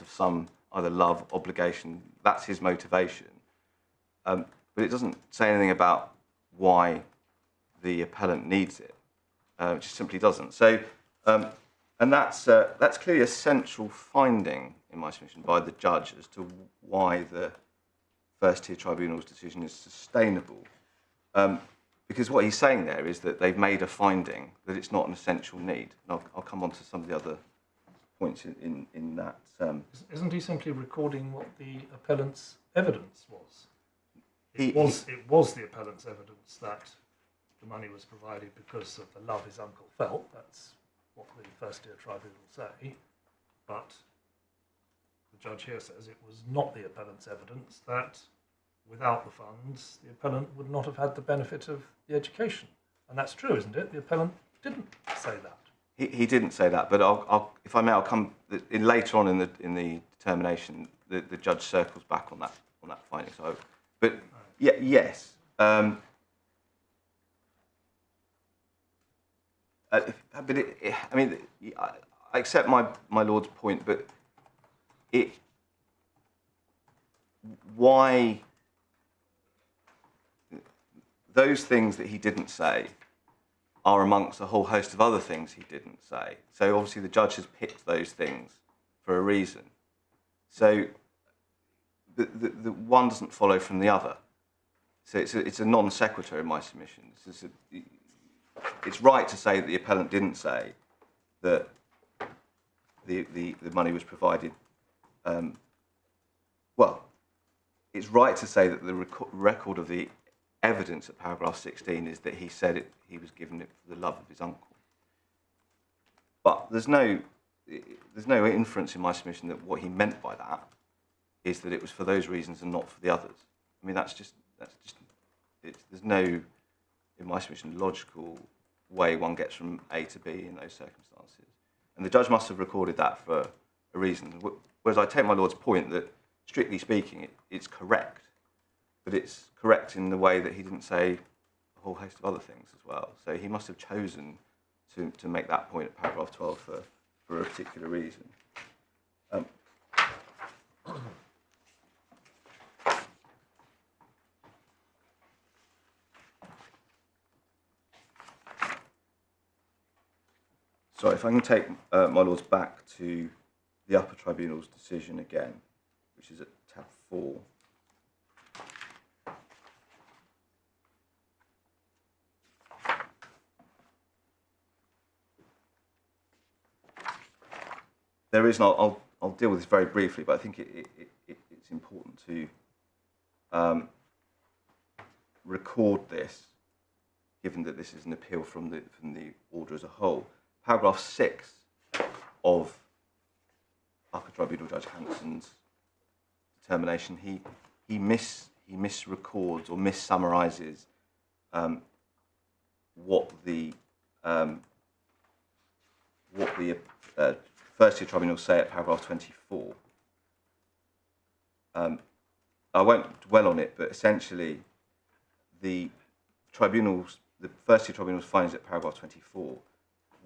of some either love, obligation. That's his motivation, but it doesn't say anything about why the appellant needs it. It just simply doesn't. So, and that's clearly a central finding in my submission by the judge as to why the first tier tribunal's decision is sustainable. Because what he's saying there is that they've made a finding that it's not an essential need. And I'll come on to some of the other points in that.
Isn't he simply recording what the appellant's evidence was? It was the appellant's evidence that the money was provided because of the love his uncle felt. That's what the first tier tribunal say. But the judge here says it was not the appellant's evidence that without the funds, the appellant would not have had the benefit of the education. And that's true, isn't it? The appellant didn't say that.
He didn't say that, but I'll, if I may, I'll come in later on in the determination. The judge circles back on that finding. So, but yeah, yes. But I accept my Lord's point, but why those things that he didn't say are amongst a whole host of other things he didn't say. So obviously the judge has picked those things for a reason. So the one doesn't follow from the other. So it's a non sequitur in my submission. It's right to say that the appellant didn't say that the money was provided. Well, it's right to say that the record of the evidence at paragraph 16 is that he said he was given it for the love of his uncle. But there's no inference in my submission that what he meant by that is that it was for those reasons and not for the others. I mean, there's no, in my submission, logical way one gets from A to B in those circumstances. And the judge must have recorded that for a reason. Whereas I take my Lord's point that, strictly speaking, it's correct, but it's correct in the way that he didn't say a whole host of other things as well. So he must have chosen to make that point at paragraph 12 for a particular reason. sorry, if I can take my lords back to the upper tribunal's decision again, which is at tab 4. There is, and I'll deal with this very briefly, but I think it's important to record this, given that this is an appeal from the order as a whole. Paragraph 6 of Upper Tribunal Judge Hanson's determination, he misrecords or mis-summarises what the first tier tribunals say at paragraph 24. I won't dwell on it, but essentially the first tier tribunal's findings at paragraph 24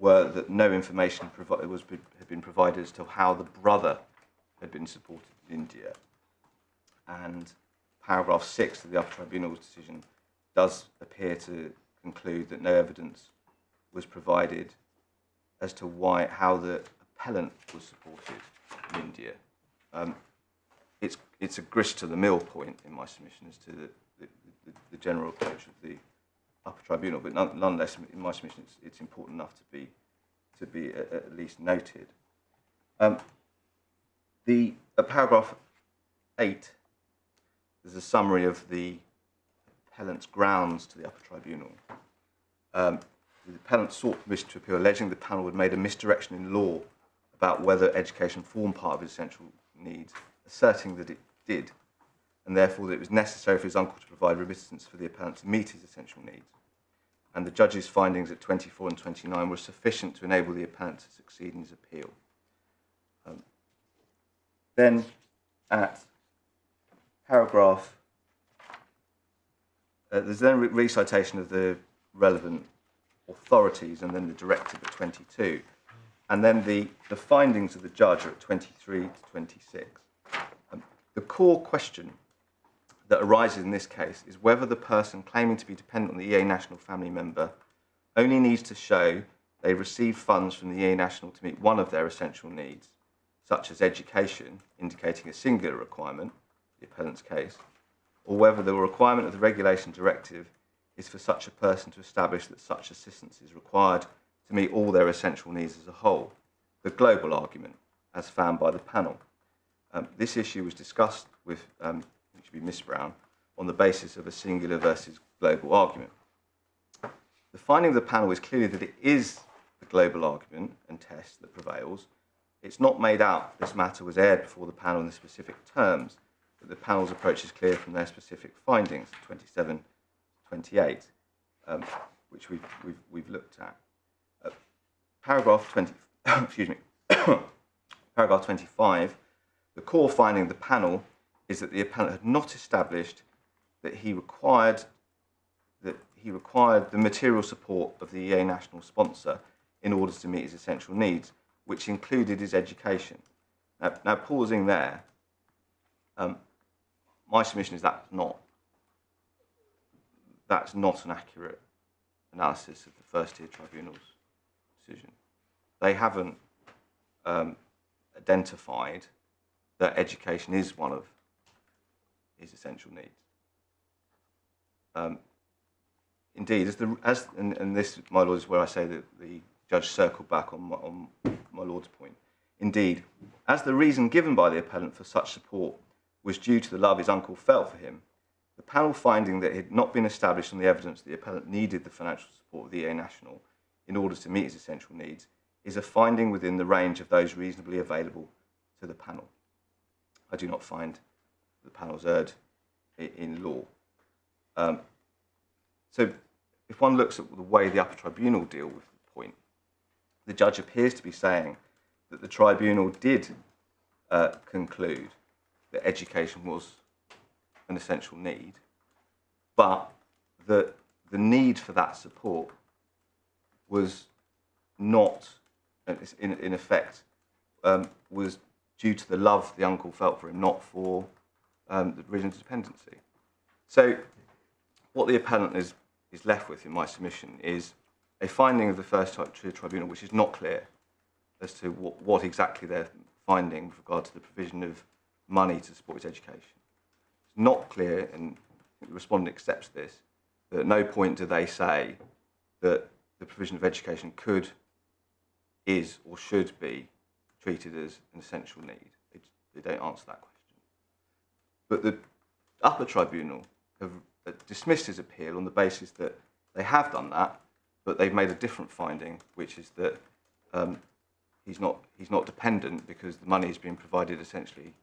were that no information had been provided as to how the brother had been supported in India. And paragraph 6 of the upper tribunal's decision does appear to conclude that no evidence was provided as to how the appellant was supported in India. It's a grist to the mill point in my submission as to the general approach of the upper tribunal, but nonetheless, in my submission, it's important enough to be at least noted. At paragraph 8, there's a summary of the appellant's grounds to the upper tribunal. The appellant sought permission to appeal, alleging the panel had made a misdirection in law about whether education formed part of his essential needs, asserting that it did, and therefore that it was necessary for his uncle to provide remittance for the appellant to meet his essential needs. And the judge's findings at 24 and 29 were sufficient to enable the appellant to succeed in his appeal. Then at paragraph, there's then a recitation of the relevant authorities and then the directive at 22. And then the findings of the judge are at 23 to 26. The core question that arises in this case is whether the person claiming to be dependent on the EA National family member only needs to show they received funds from the EA National to meet one of their essential needs, such as education, indicating a singular requirement, the appellant's case, or whether the requirement of the regulation directive is for such a person to establish that such assistance is required to meet all their essential needs as a whole, the global argument, as found by the panel. This issue was discussed with, it should be Miss Brown, on the basis of a singular versus global argument. The finding of the panel is clearly that it is the global argument and test that prevails. It's not made out this matter was aired before the panel in the specific terms, but the panel's approach is clear from their specific findings, 27, 28, which we've looked at. Paragraph 20, excuse me, paragraph 25, the core finding of the panel is that the appellant had not established that he required the material support of the EA National sponsor in order to meet his essential needs, which included his education. Now pausing there, my submission is that's not an accurate analysis of the first tier tribunal's decision. They haven't identified that education is one of his essential needs. Indeed, and this, my lord, is where I say that the judge circled back on my lord's point. Indeed, as the reason given by the appellant for such support was due to the love his uncle felt for him, the panel finding that it had not been established on the evidence that the appellant needed the financial support of the EA National in order to meet his essential needs is a finding within the range of those reasonably available to the panel. I do not find the panel's erred in law. So if one looks at the way the upper tribunal deal with the point, the judge appears to be saying that the tribunal did conclude that education was an essential need, but that the need for that support was not, in effect, was due to the love the uncle felt for him, not for the reason of dependency. So what the appellant is left with in my submission is a finding of the first tier tribunal which is not clear as to what exactly they're finding with regard to the provision of money to support his education. It's not clear, and I think the respondent accepts this, that at no point do they say that the provision of education could, is, or should be treated as an essential need. They don't answer that question. But the upper tribunal have dismissed his appeal on the basis that they have done that, but they've made a different finding, which is that he's not dependent because the money is being provided essentially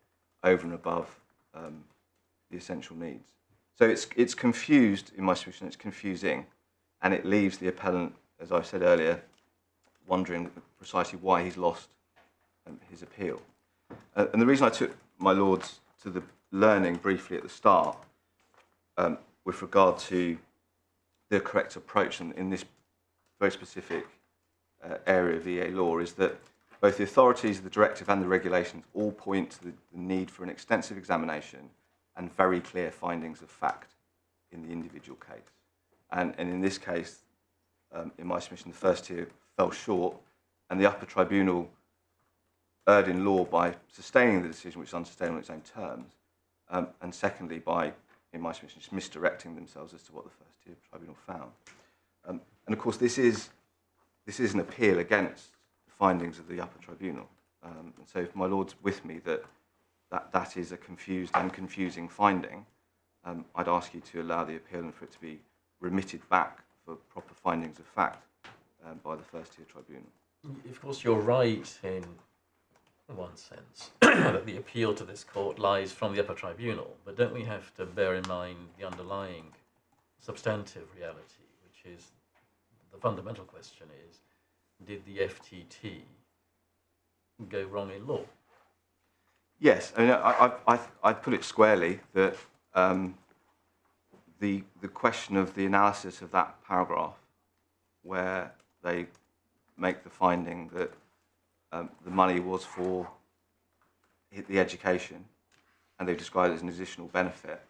over and above the essential needs. So it's confused, in my submission, it's confusing, and it leaves the appellant, as I said earlier, wondering precisely why he's lost his appeal. And the reason I took my lords to the learning briefly at the start with regard to the correct approach in this very specific area of EA law is that both the authorities, the directive and the regulations all point to the need for an extensive examination and very clear findings of fact in the individual case. And in this case, in my submission, the first tier fell short, and the upper tribunal erred in law by sustaining the decision, which is unsustainable on its own terms, and secondly, by, in my submission, just misdirecting themselves as to what the first tier tribunal found. And of course, this is an appeal against the findings of the upper tribunal. And so if my lord's with me that is a confused and confusing finding, I'd ask you to allow the appeal and for it to be remitted back for proper findings of fact by the first tier tribunal.
Of course, you're right in one sense that the appeal to this court lies from the upper tribunal, but don't we have to bear in mind the underlying substantive reality, which is the fundamental question is, did the FTT go wrong in law?
Yes, I mean, I put it squarely that the question of the analysis of that paragraph, where they make the finding that the money was for the education, and they describe it as an additional benefit,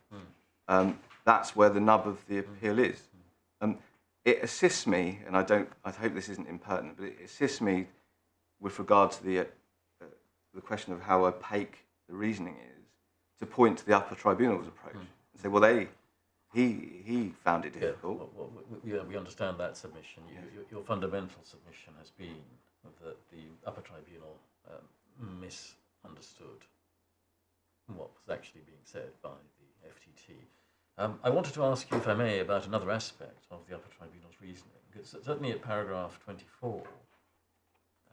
that's where the nub of the appeal is. It assists me, and I hope this isn't impertinent, but it assists me with regard to the question of how opaque the reasoning is, to point to the upper tribunal's approach and say, well, he found it difficult.
Yeah, we understand that submission. Your fundamental submission has been that the upper tribunal misunderstood what was actually being said by the FTT. I wanted to ask you, if I may, about another aspect of the upper tribunal's reasoning. Because certainly at paragraph 24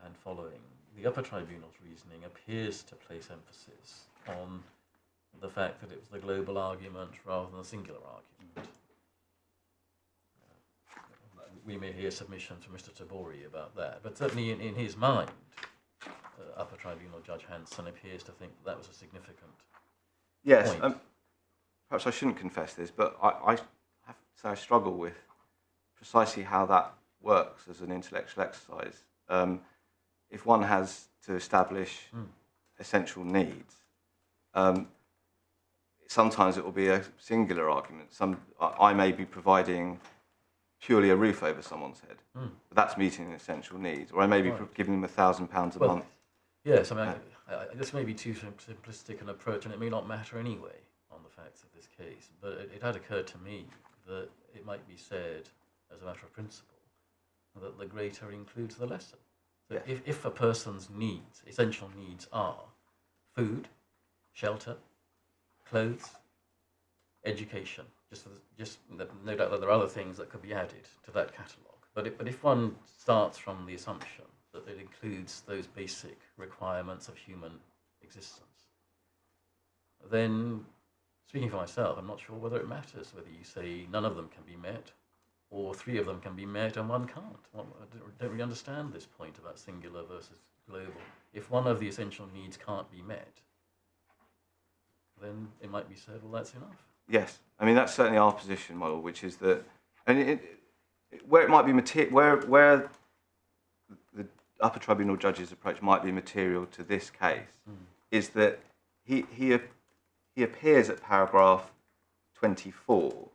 and following, the upper tribunal's reasoning appears to place emphasis on the fact that it was the global argument rather than the singular argument. We may hear submissions from Mr. Tabori about that, but certainly in his mind, upper tribunal Judge Hanson appears to think that was a significant point.
Perhaps I shouldn't confess this, but I have to say I struggle with precisely how that works as an intellectual exercise. If one has to establish essential needs, sometimes it will be a singular argument. I may be providing purely a roof over someone's head, but that's meeting an essential need, or I may be giving them £1,000 a month.
Yes, I mean, this may be too simplistic an approach, and it may not matter anyway on the facts of this case, but it had occurred to me that it might be said, as a matter of principle, that the greater includes the lesser. So if a person's needs, essential needs, are food, shelter, clothes, education, no doubt that there are other things that could be added to that catalogue. But if one starts from the assumption that it includes those basic requirements of human existence, then, speaking for myself, I'm not sure whether it matters whether you say none of them can be met, or 3 of them can be met and 1 can't. Well, I don't really understand this point about singular versus global. If one of the essential needs can't be met, then it might be said, well, that's enough.
Yes, I mean, that's certainly our position, model, which is that, and where it might be where the upper tribunal judge's approach might be material to this case, is that he appears at paragraph 24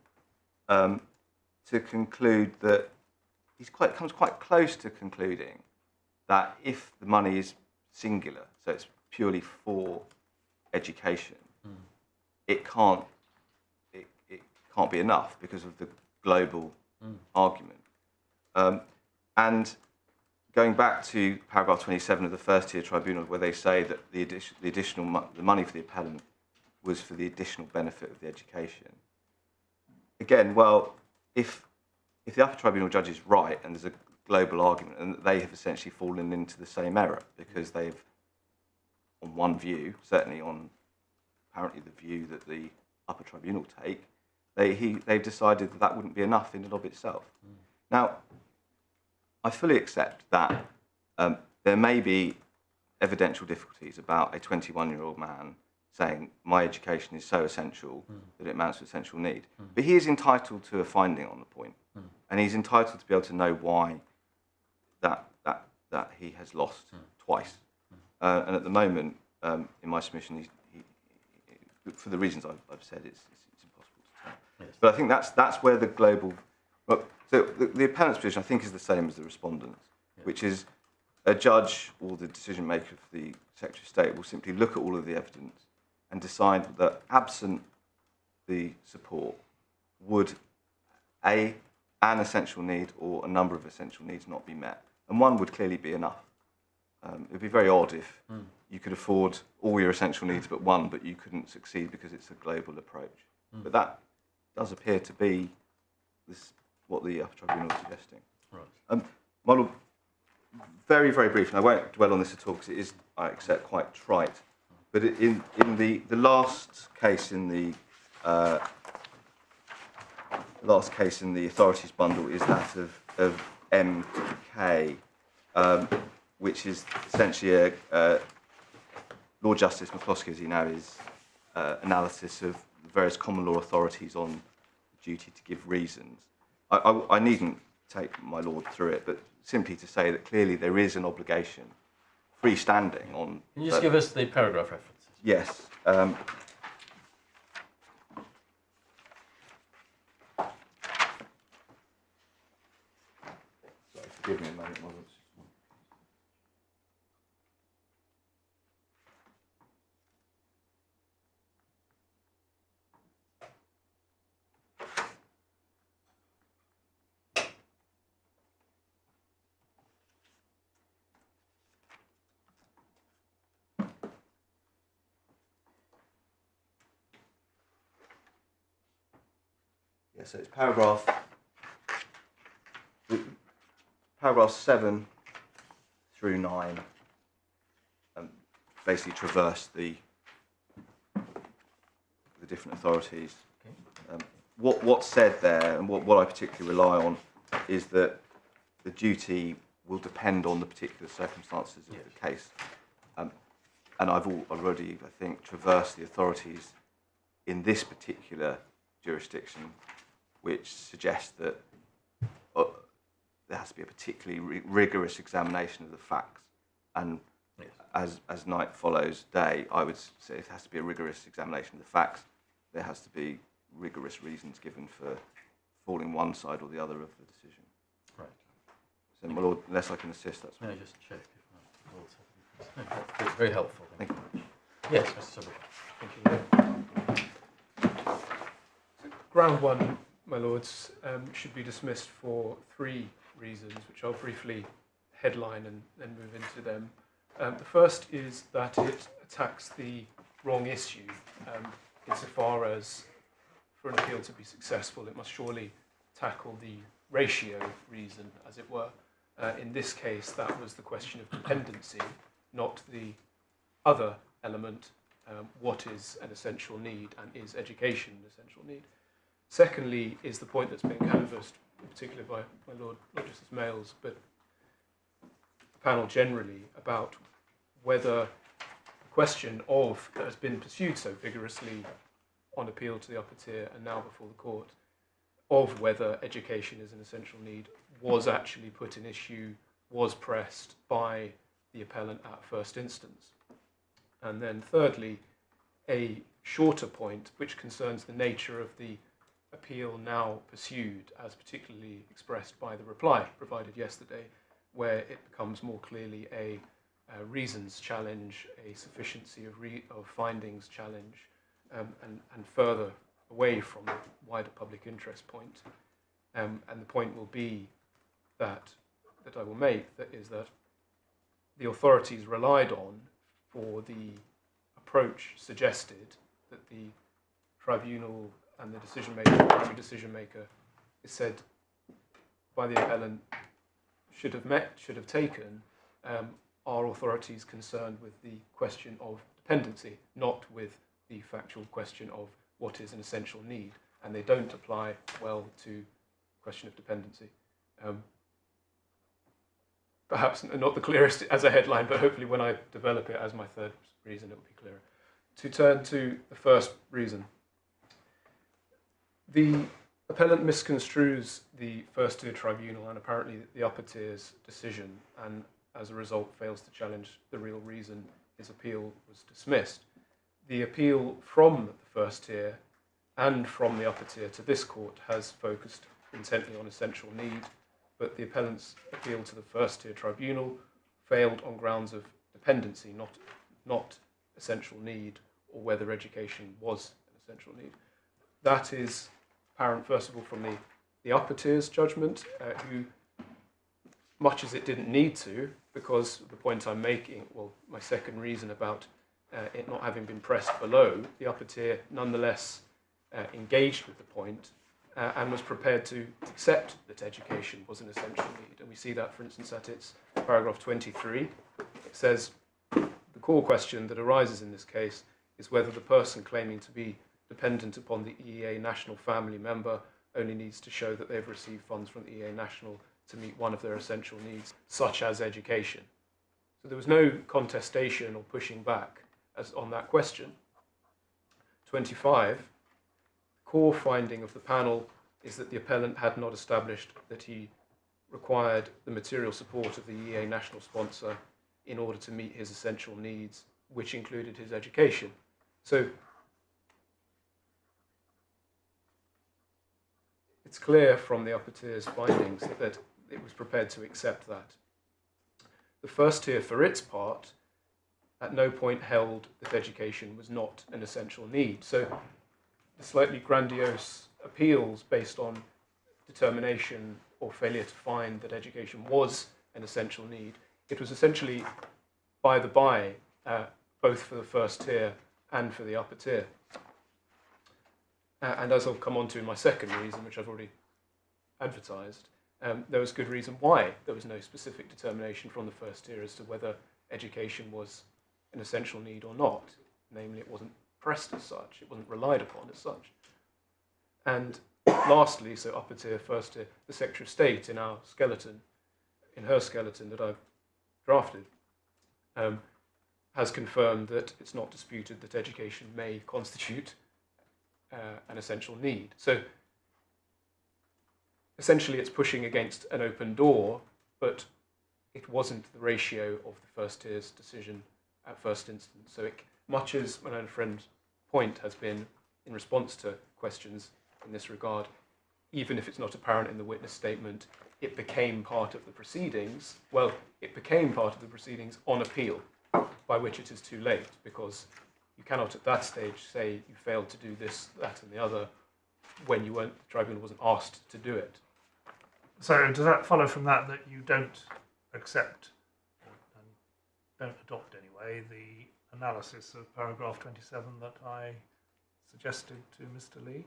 to conclude that comes quite close to concluding that if the money is singular, so it's purely for education, it can't be enough because of the global argument. And going back to paragraph 27 of the first-tier tribunal, where they say that the money for the appellant was for the additional benefit of the education. Again, well, if the upper tribunal judge is right and there's a global argument, and they have essentially fallen into the same error because they've, on one view, certainly on apparently the view that the upper tribunal take, they've decided that wouldn't be enough in and of itself. Now, I fully accept that there may be evidential difficulties about a 21-year-old man saying my education is so essential that it amounts to essential need. But he is entitled to a finding on the point, and he's entitled to be able to know why that he has lost twice. And at the moment, in my submission, he, for the reasons I've said, it's impossible to tell. Yes. But I think that's where the global... Well, so the appellant's position, I think, is the same as the respondent's, which is a judge or the decision maker of the Secretary of State will simply look at all of the evidence and decide that absent the support, would an essential need or a number of essential needs not be met. And one would clearly be enough. It would be very odd if you could afford all your essential needs but one, but you couldn't succeed because it's a global approach. But that does appear to be what the upper tribunal is suggesting. Right. My Lord, very, very briefly, and I won't dwell on this at all because it is, I accept, quite trite, but in the last case in the authorities bundle is that of MK, which is essentially Lord Justice McCloskey, as he now is, analysis of various common law authorities on the duty to give reasons. I needn't take my Lord through it, but simply to say that clearly there is an obligation, freestanding on...
Can you just give us the paragraph references?
Yes. Sorry, forgive me a moment. So it's paragraph 7 through 9 basically traverse the different authorities. Okay. What's said there, and what I particularly rely on, is that the duty will depend on the particular circumstances of the case. And I've already, I think, traversed the authorities in this particular jurisdiction, which suggests that there has to be a particularly rigorous examination of the facts. And as night follows day, I would say it has to be a rigorous examination of the facts. There has to be rigorous reasons given for falling one side or the other of the decision. Right. So, my Lord, unless I can assist, that's...
May I just check if my Lord's that's very helpful. Thank you. Yes, Mr. Soberby.
Thank you. Ground one, my Lords, should be dismissed for 3 reasons, which I'll briefly headline and then move into them. The first is that it attacks the wrong issue, insofar as for an appeal to be successful, it must surely tackle the ratio reason, as it were. In this case, that was the question of dependency, not the other element, what is an essential need and is education an essential need. Secondly is the point that's been canvassed, particularly by my Lord, not just as males, but the panel generally, about whether the question of, that has been pursued so vigorously on appeal to the upper tier and now before the court, of whether education is an essential need, was actually put in issue, was pressed by the appellant at first instance. And then thirdly, a shorter point, which concerns the nature of the appeal now pursued, as particularly expressed by the reply provided yesterday, where it becomes more clearly a reasons challenge, a sufficiency of findings challenge, and further away from the wider public interest point. And the point will be that I will make is that the authorities relied on for the approach suggested that the tribunal and the primary decision maker, is said by the appellant, should have taken, are authorities concerned with the question of dependency, not with the factual question of what is an essential need, and they don't apply well to the question of dependency. Perhaps not the clearest as a headline, but hopefully when I develop it as my third reason, it will be clearer. To turn to the first reason, the appellant misconstrues the first-tier tribunal and apparently the upper tier's decision, and as a result fails to challenge the real reason his appeal was dismissed. The appeal from the first tier and from the upper tier to this court has focused intently on essential need, but the appellant's appeal to the first-tier tribunal failed on grounds of dependency, not essential need, or whether education was an essential need. That is apparent, first of all, from the upper tier's judgment, who, much as it didn't need to, because the point I'm making, well, my second reason about it not having been pressed below, the upper tier nonetheless engaged with the point and was prepared to accept that education was an essential need. And we see that, for instance, at its paragraph 23. It says, the core question that arises in this case is whether the person claiming to be dependent upon the EEA national family member only needs to show that they've received funds from the EEA national to meet one of their essential needs, such as education. So there was no contestation or pushing back on that question. 25, the core finding of the panel is that the appellant had not established that he required the material support of the EEA national sponsor in order to meet his essential needs, which included his education. So it's clear from the upper tier's findings that it was prepared to accept that. The first tier, for its part, at no point held that education was not an essential need. So the slightly grandiose appeals based on determination or failure to find that education was an essential need, it was essentially by the by, both for the first tier and for the upper tier. And as I'll come on to in my second reason, which I've already advertised, there was good reason why there was no specific determination from the first tier as to whether education was an essential need or not. Namely, it wasn't pressed as such, it wasn't relied upon as such. And lastly, so upper tier, first tier, the Secretary of State in her skeleton that I've drafted, has confirmed that it's not disputed that education may constitute an essential need. So essentially it's pushing against an open door, but it wasn't the ratio of the first tier's decision at first instance. So much as my own friend's point has been in response to questions in this regard, even if it's not apparent in the witness statement, it became part of the proceedings. Well, it became part of the proceedings on appeal, by which it is too late, because you cannot at that stage say you failed to do this, that and the other when the tribunal wasn't asked to do it.
So does that follow from that you don't accept, and don't adopt anyway, the analysis of paragraph 27 that I suggested to Mr. Lee?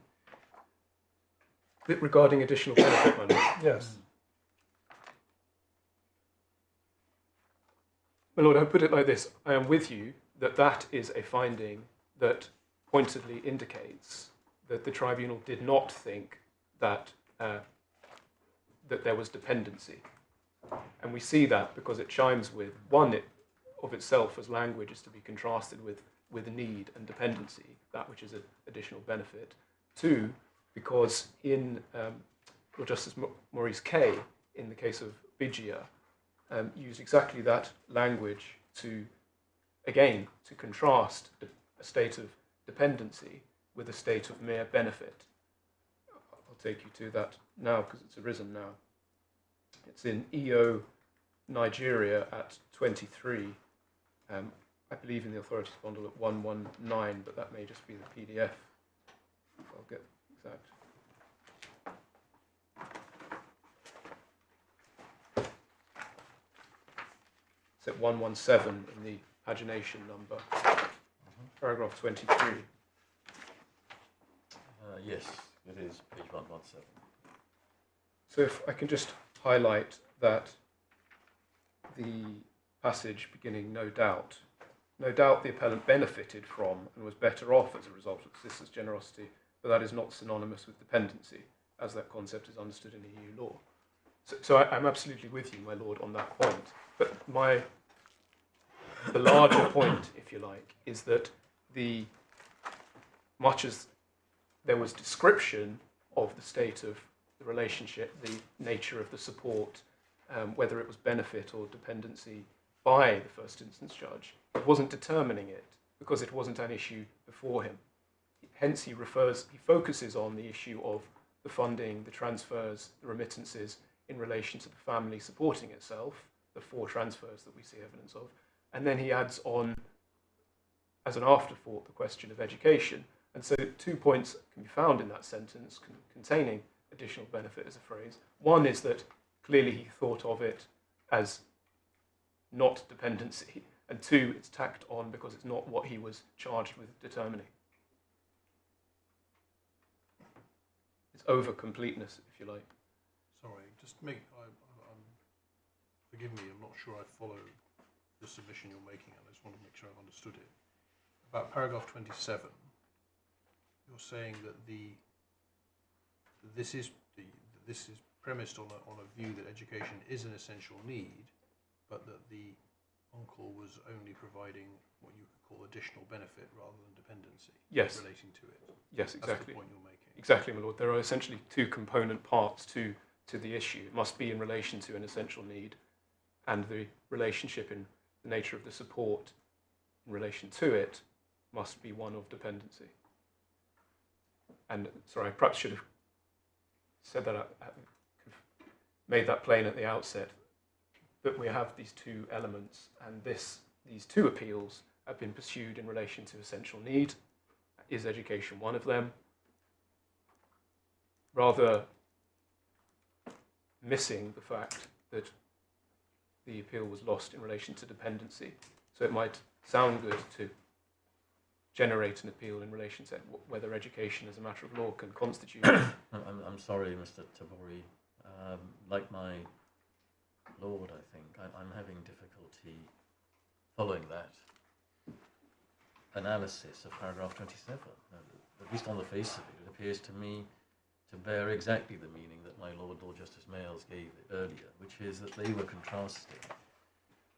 Regarding additional benefit money?
Yes.
My Lord, I put it like this. I am with you that is a finding that pointedly indicates that the tribunal did not think that that there was dependency. And we see that because it chimes with, one, it of itself as language is to be contrasted with need and dependency, that which is an additional benefit. Two, because in Lord Justice Maurice Kay, in the case of Bigia, used exactly that language to contrast a state of dependency with a state of mere benefit. take you to that now because it's arisen now. It's in EO Nigeria at 23. I believe in the authorities bundle at 119, but that may just be the PDF. I'll get exact. It's at 117 in the pagination number, paragraph 23.
Yes, it is page 117.
So if I can just highlight that the passage beginning, no doubt the appellant benefited from and was better off as a result of the sister's generosity, but that is not synonymous with dependency, as that concept is understood in EU law. So I'm absolutely with you, my lord, on that point. But the larger point, if you like, is that much as there was description of the state of the relationship, the nature of the support, whether it was benefit or dependency by the first instance judge, it wasn't determining it because it wasn't an issue before him. Hence he focuses on the issue of the funding, the transfers, the remittances in relation to the family supporting itself, the 4 transfers that we see evidence of, and then he adds on, as an afterthought, the question of education. And so 2 points can be found in that sentence containing additional benefit as a phrase. One is that clearly he thought of it as not dependency, and 2, it's tacked on because it's not what he was charged with determining. It's over completeness, if you like.
Sorry, just forgive me, I'm not sure I follow the submission you're making, and I just want to make sure I've understood it. About paragraph 27, you're saying that this is premised on a view that education is an essential need, but that the uncle was only providing what you could call additional benefit rather than dependency.
Yes.
Relating to it.
Yes, exactly.
That's the point you're making.
Exactly, my lord. There are essentially 2 component parts to the issue. It must be in relation to an essential need, and the relationship in the nature of the support in relation to it must be one of dependency. And sorry, I perhaps should have said that, made that plain at the outset, that we have these 2 elements, and these 2 appeals have been pursued in relation to essential need. Is education one of them? Rather missing the fact that the appeal was lost in relation to dependency. So it might sound good to generate an appeal in relation to whether education as a matter of law can constitute.
I'm sorry, Mr. Tabori. Like my lord, I think, I'm having difficulty following that analysis of paragraph 27. At least on the face of it, it appears to me to bear exactly the meaning that my Lord Justice Mayles gave it earlier, which is that they were contrasting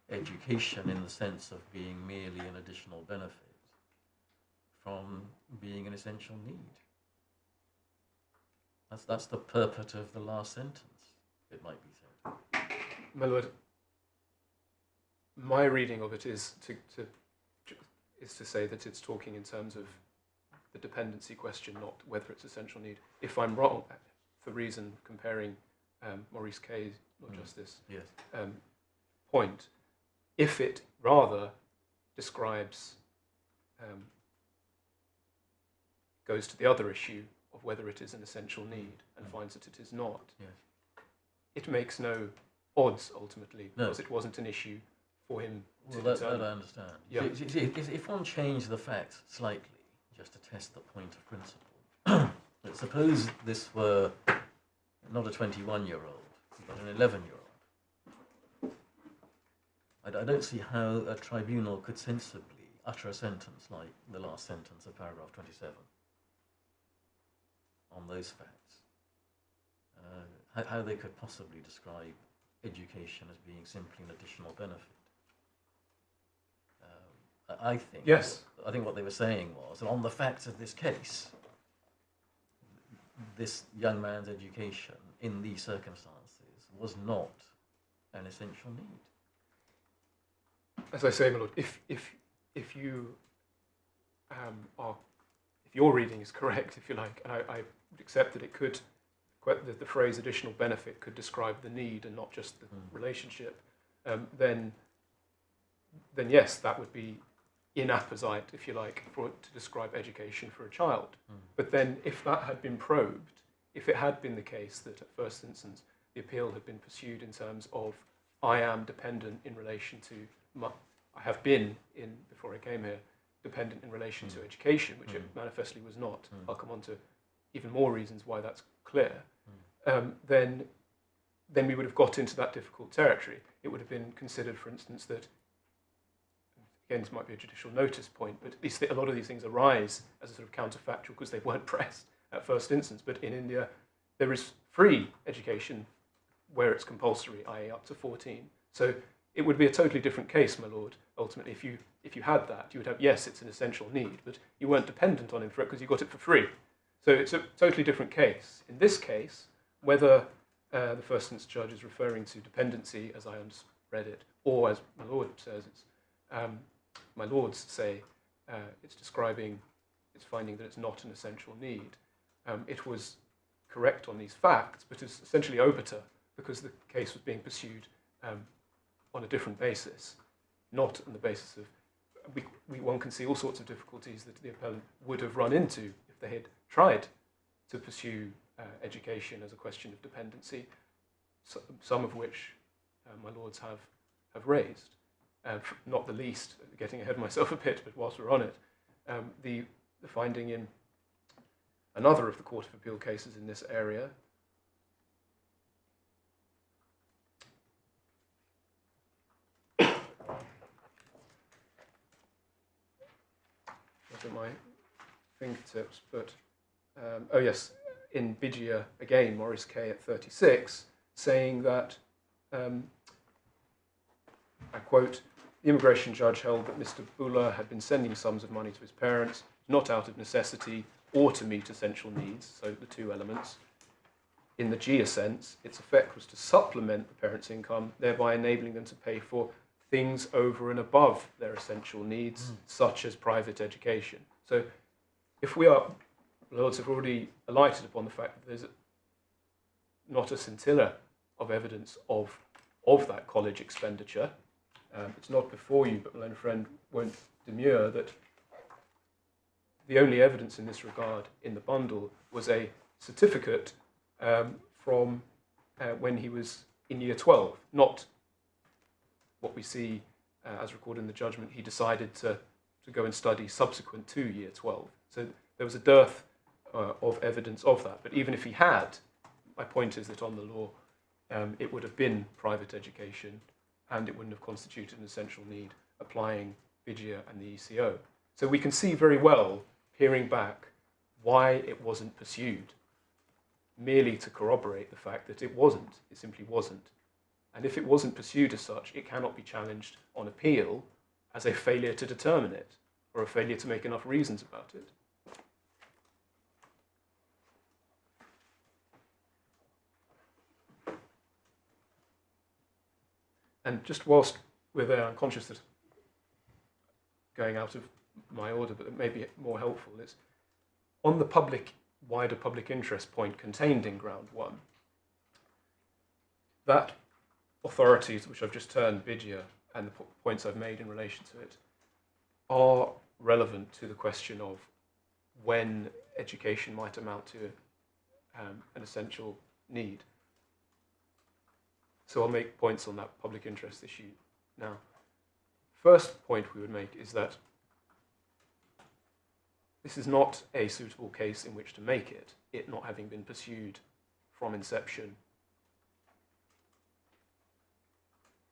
education in the sense of being merely an additional benefit from being an essential need. That's the purport of the last sentence, it might be said.
My lord, my reading of it is to say that it's talking in terms of the dependency question, not whether it's essential need. If I'm wrong, for reason of comparing Maurice Kay's Lord Justice point, if it rather describes, goes to the other issue of whether it is an essential need and finds that it is not, it makes no odds ultimately, because it wasn't an issue for him to determine.
That I understand.
Yeah.
If one changed the facts slightly, just to test the point of principle, suppose this were not a 21-year-old, but an 11-year-old. I don't see how a tribunal could sensibly utter a sentence like the last sentence of paragraph 27 on those facts. How they could possibly describe education as being simply an additional benefit. I think what they were saying was that on the facts of this case, this young man's education in these circumstances was not an essential need.
As I say, my lord, if you if your reading is correct, if you like, and I would accept that it could the phrase additional benefit could describe the need and not just the relationship, then yes, that would be inapposite, if you like, to describe education for a child. But then if that had been probed, if it had been the case that at first instance the appeal had been pursued in terms of I am dependent in relation to I have been before I came here, dependent in relation to education, which it manifestly was not. I'll come on to even more reasons why that's clear. Then we would have got into that difficult territory. It would have been considered, for instance, that, again, this might be a judicial notice point, but at least a lot of these things arise as a sort of counterfactual because they weren't pressed at first instance. But in India, there is free education where it's compulsory, i.e. up to 14. So it would be a totally different case, my lord, ultimately. If you had that, you would have, yes, it's an essential need, but you weren't dependent on him for it because you got it for free. So it's a totally different case. In this case, whether the first instance judge is referring to dependency, as I read it, or as my lord says, my lords say, it's finding that it's not an essential need. It was correct on these facts, but it's essentially obiter because the case was being pursued on a different basis, not on the basis of, one can see all sorts of difficulties that the appellant would have run into if they had tried to pursue education as a question of dependency, some of which my lords have raised. Not the least, getting ahead of myself a bit, but whilst we're on it, the finding in another of the Court of Appeal cases in this area, at my fingertips, but oh yes, in Bijia again, Morris K at 36, saying that, I quote, the immigration judge held that Mr. Bula had been sending sums of money to his parents, not out of necessity or to meet essential needs, so the two elements. In the Jia sense, its effect was to supplement the parents' income, thereby enabling them to pay for things over and above their essential needs, such as private education. So if Lords have already alighted upon the fact that there's not a scintilla of evidence of that college expenditure. It's not before you, but my learned friend won't demur that the only evidence in this regard in the bundle was a certificate from when he was in year 12, not what we see as recorded in the judgment. He decided to go and study subsequent to year 12. So there was a dearth of evidence of that. But even if he had, my point is that on the law, it would have been private education and it wouldn't have constituted an essential need applying Bijia and the ECO. So we can see very well, peering back, why it wasn't pursued, merely to corroborate the fact that it simply wasn't. And if it wasn't pursued as such, it cannot be challenged on appeal as a failure to determine it or a failure to make enough reasons about it. And just whilst we're there, I'm conscious that going out of my order, but it may be more helpful, is on the wider public interest point contained in ground one, that authorities, which I've just turned Bijia, and the points I've made in relation to it, are relevant to the question of when education might amount to an essential need. So I'll make points on that public interest issue now. First point we would make is that this is not a suitable case in which to make it not having been pursued from inception.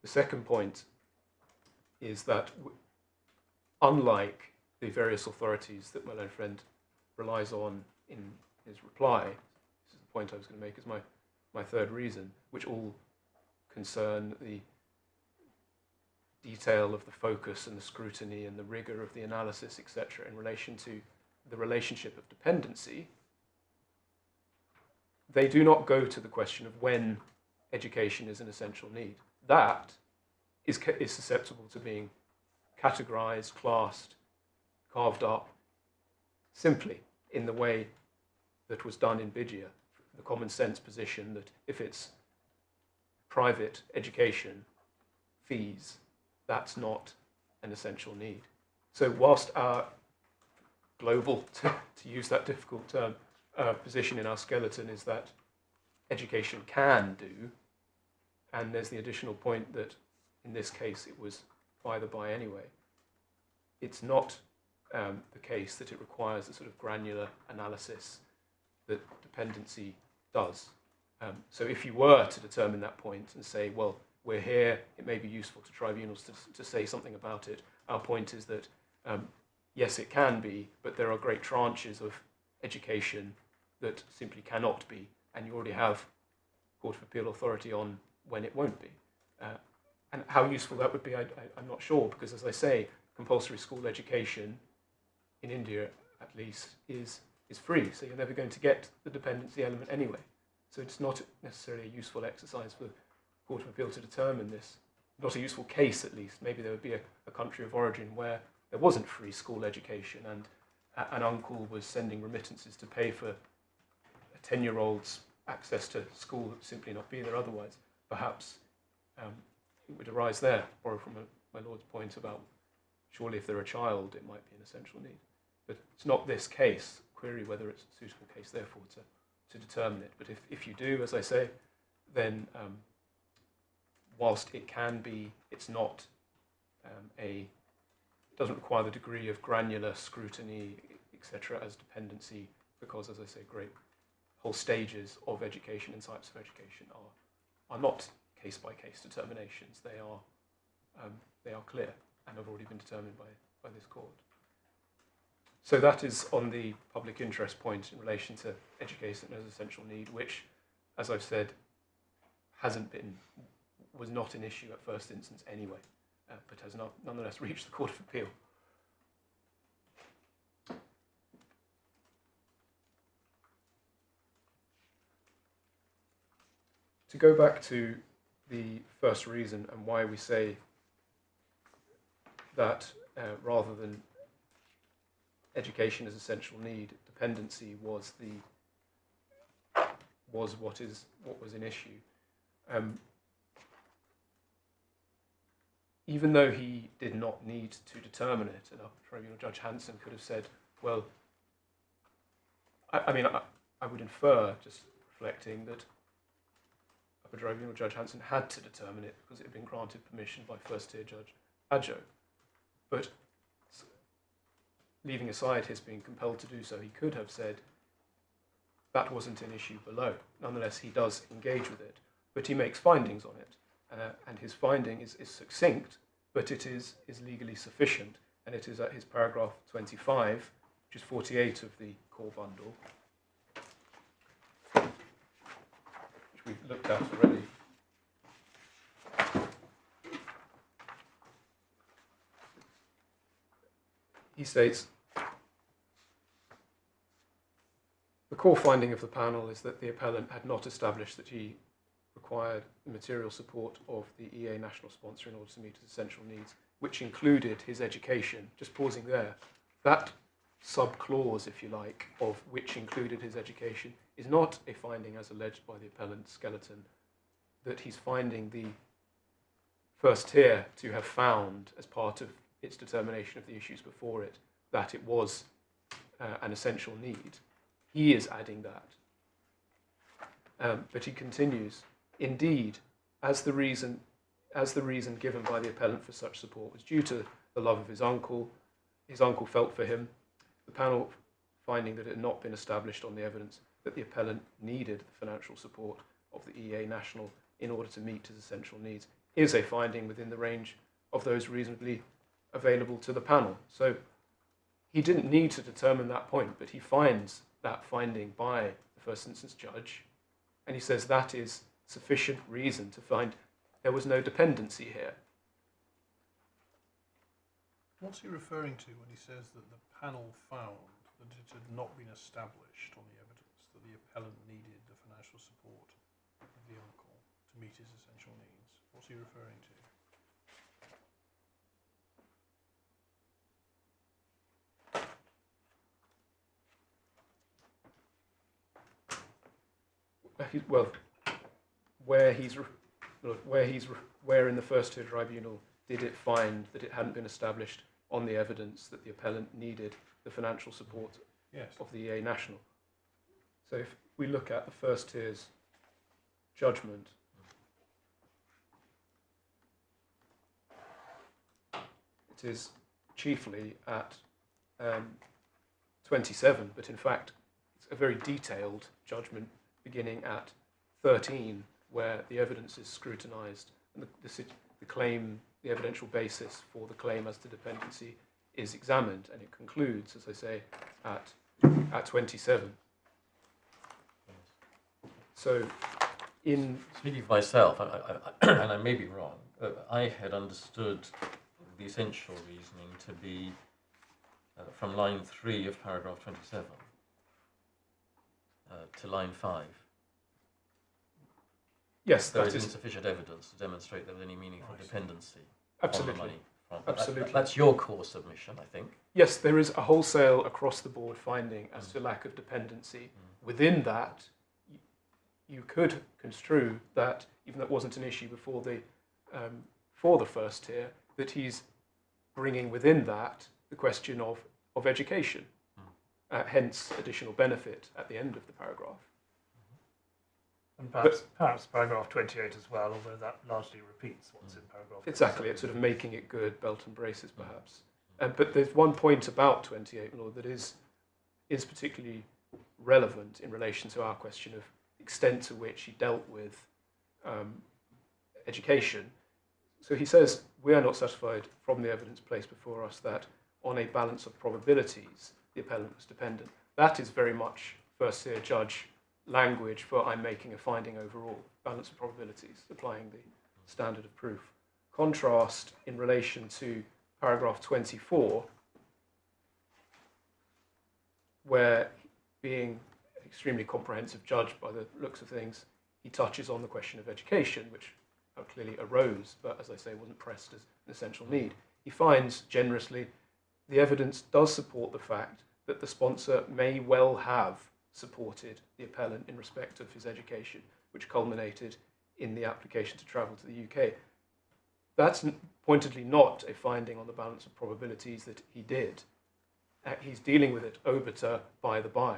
The second point is that unlike the various authorities that my learned friend relies on in his reply, this is the point I was going to make as my third reason, which all concern the detail of the focus and the scrutiny and the rigor of the analysis, etc., in relation to the relationship of dependency, they do not go to the question of when education is an essential need. That is susceptible to being categorized, classed, carved up, simply in the way that was done in Bijia, the common sense position that if it's private education, fees, that's not an essential need. So whilst our global, to use that difficult term, position in our skeleton is that education can do, and there's the additional point that in this case it was by the by anyway, it's not the case that it requires the sort of granular analysis that dependency does. So if you were to determine that point and say, well, we're here, it may be useful to tribunals to say something about it, our point is that yes, it can be, but there are great tranches of education that simply cannot be, and you already have Court of Appeal authority on when it won't be. And how useful that would be, I'm not sure, because as I say, compulsory school education in India, at least, is free, so you're never going to get the dependency element anyway. So it's not necessarily a useful exercise for the Court of Appeal to determine this. Not a useful case, at least. Maybe there would be a country of origin where there wasn't free school education and an uncle was sending remittances to pay for a 10-year-old's access to school that would simply not be there otherwise. Perhaps it would arise there, borrow from my Lord's point about surely if they're a child it might be an essential need. But it's not this case. Query whether it's a suitable case, therefore, to determine it. But if you do, as I say, then whilst it can be, it's not it doesn't require the degree of granular scrutiny, etc., as dependency, because, as I say, great whole stages of education and types of education are not case-by-case determinations. They are clear and have already been determined by this court. So that is on the public interest point in relation to education as essential need, which, as I've said, was not an issue at first instance anyway, but has nonetheless reached the Court of Appeal. To go back to the first reason and why we say that rather than education as essential need, dependency was what was an issue. Even though he did not need to determine it, and Tribunal Judge Hanson could have said, well, I would infer, just reflecting, that Upper Tribunal Judge Hanson had to determine it because it had been granted permission by first-tier Judge Adjo. But leaving aside his being compelled to do so, he could have said that wasn't an issue below. Nonetheless, he does engage with it, but he makes findings on it. And his finding is succinct, but it is legally sufficient, and it is at his paragraph 25, which is 48 of the core bundle, which we've looked at already. He states, the core finding of the panel is that the appellant had not established that he required the material support of the EA national sponsor in order to meet his essential needs, which included his education. Just pausing there, that sub-clause, if you like, of which included his education, is not a finding as alleged by the appellant skeleton, that he's finding the first tier to have found, as part of its determination of the issues before it, that it was an essential need. He is adding that. But he continues, indeed, as the reason given by the appellant for such support was due to the love of his uncle felt for him, the panel, finding that it had not been established on the evidence that the appellant needed the financial support of the EA National in order to meet his essential needs, is a finding within the range of those reasonably available to the panel. So he didn't need to determine that point, but he finds that finding by the first instance judge, and he says that is sufficient reason to find there was no dependency here.
What's he referring to when he says that the panel found that it had not been established on the evidence that the appellant needed the financial support of the uncle to meet his essential needs? What's he referring to?
Well, where in the first tier tribunal did it find that it hadn't been established on the evidence that the appellant needed the financial support of the EA National? So if we look at the first tier's judgment, it is chiefly at 27, but in fact it's a very detailed judgment beginning at 13, where the evidence is scrutinised and the claim, the evidential basis for the claim as to dependency is examined, and it concludes, as I say, at 27. So,
speaking for myself, and I may be wrong, I had understood the essential reasoning to be from line 3 of paragraph 27 to line 5.
Yes,
there is insufficient evidence to demonstrate there was any meaningful dependency on the money.
Absolutely.
That's your core submission, I think.
Yes, there is a wholesale across-the-board finding as to lack of dependency. Within that, you could construe that, even though it wasn't an issue before for the first tier, that he's bringing within that the question of education, hence additional benefit at the end of the paragraph.
And perhaps paragraph 28 as well, although that largely repeats what's in paragraph 27.
Exactly, it's sort of making it good, belt and braces perhaps. But there's one point about 28, Lord, that is particularly relevant in relation to our question of extent to which he dealt with education. So he says, we are not satisfied from the evidence placed before us that on a balance of probabilities, the appellant was dependent. That is very much first tier judge language for I'm making a finding overall, balance of probabilities, applying the standard of proof. Contrast in relation to paragraph 24, where being an extremely comprehensive judge by the looks of things, he touches on the question of education, which clearly arose, but as I say, wasn't pressed as an essential need. He finds generously the evidence does support the fact that the sponsor may well have supported the appellant in respect of his education, which culminated in the application to travel to the UK. That's pointedly not a finding on the balance of probabilities that he did. He's dealing with it obiter by the by,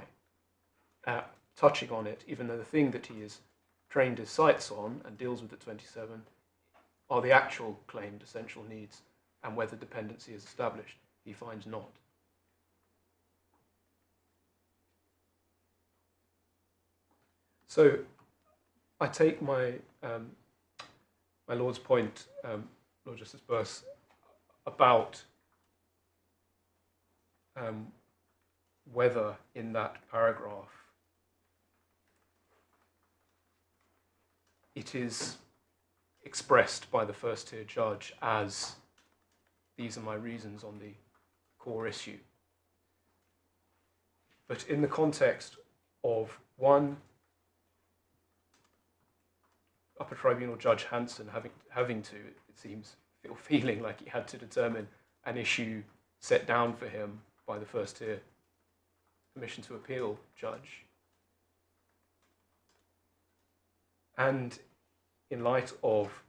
touching on it, even though the thing that he is trained his sights on and deals with at 27 are the actual claimed essential needs and whether dependency is established. He finds not. So I take my my Lord's point, Lord Justice Birss, about whether in that paragraph it is expressed by the first tier judge as these are my reasons on the core issue. But in the context of one upper tribunal Judge Hanson having to, it seems, feeling like he had to determine an issue set down for him by the first tier Commission to Appeal judge. And in light of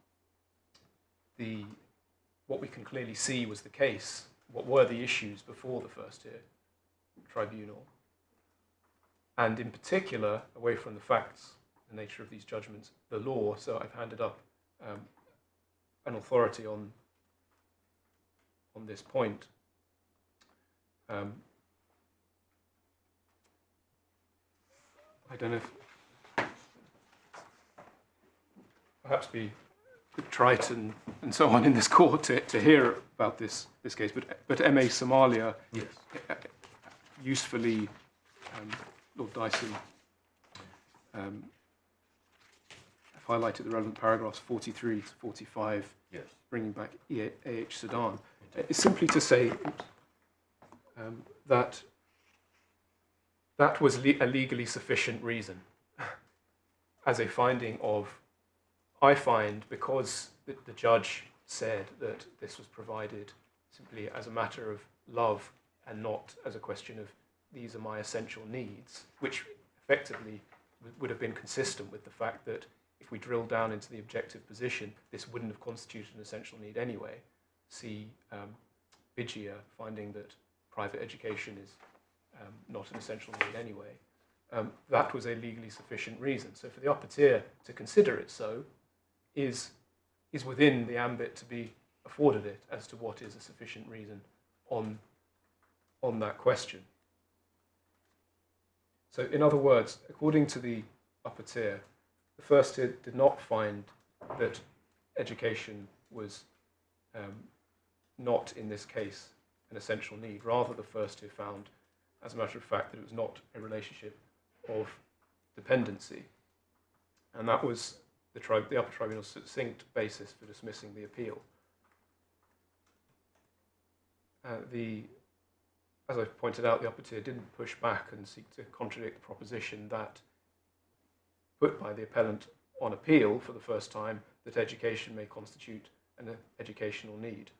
what we can clearly see was the case, what were the issues before the first tier tribunal, and in particular, away from the facts, the nature of these judgments, the law. So I've handed up an authority on this point. I don't know if perhaps we could try and so on in this court to hear about this case, but M.A. Somalia,
yes,
usefully, Lord Dyson highlighted the relevant paragraphs 43 to 45,
yes,
bringing back A.H. Sudan. It's simply to say that was a legally sufficient reason as a finding of, I find, because the judge said that this was provided simply as a matter of love and not as a question of these are my essential needs, which effectively would have been consistent with the fact that if we drill down into the objective position, this wouldn't have constituted an essential need anyway. See Bigia finding that private education is not an essential need anyway. That was a legally sufficient reason. So for the upper tier to consider it so is within the ambit to be afforded it as to what is a sufficient reason on that question. So in other words, according to the upper tier, the first tier did not find that education was not, in this case, an essential need. Rather, the first tier found, as a matter of fact, that it was not a relationship of dependency. And that was the upper tribunal's succinct basis for dismissing the appeal. As I pointed out, the upper tier didn't push back and seek to contradict the proposition that put by the appellant on appeal for the first time, that education may constitute an educational need.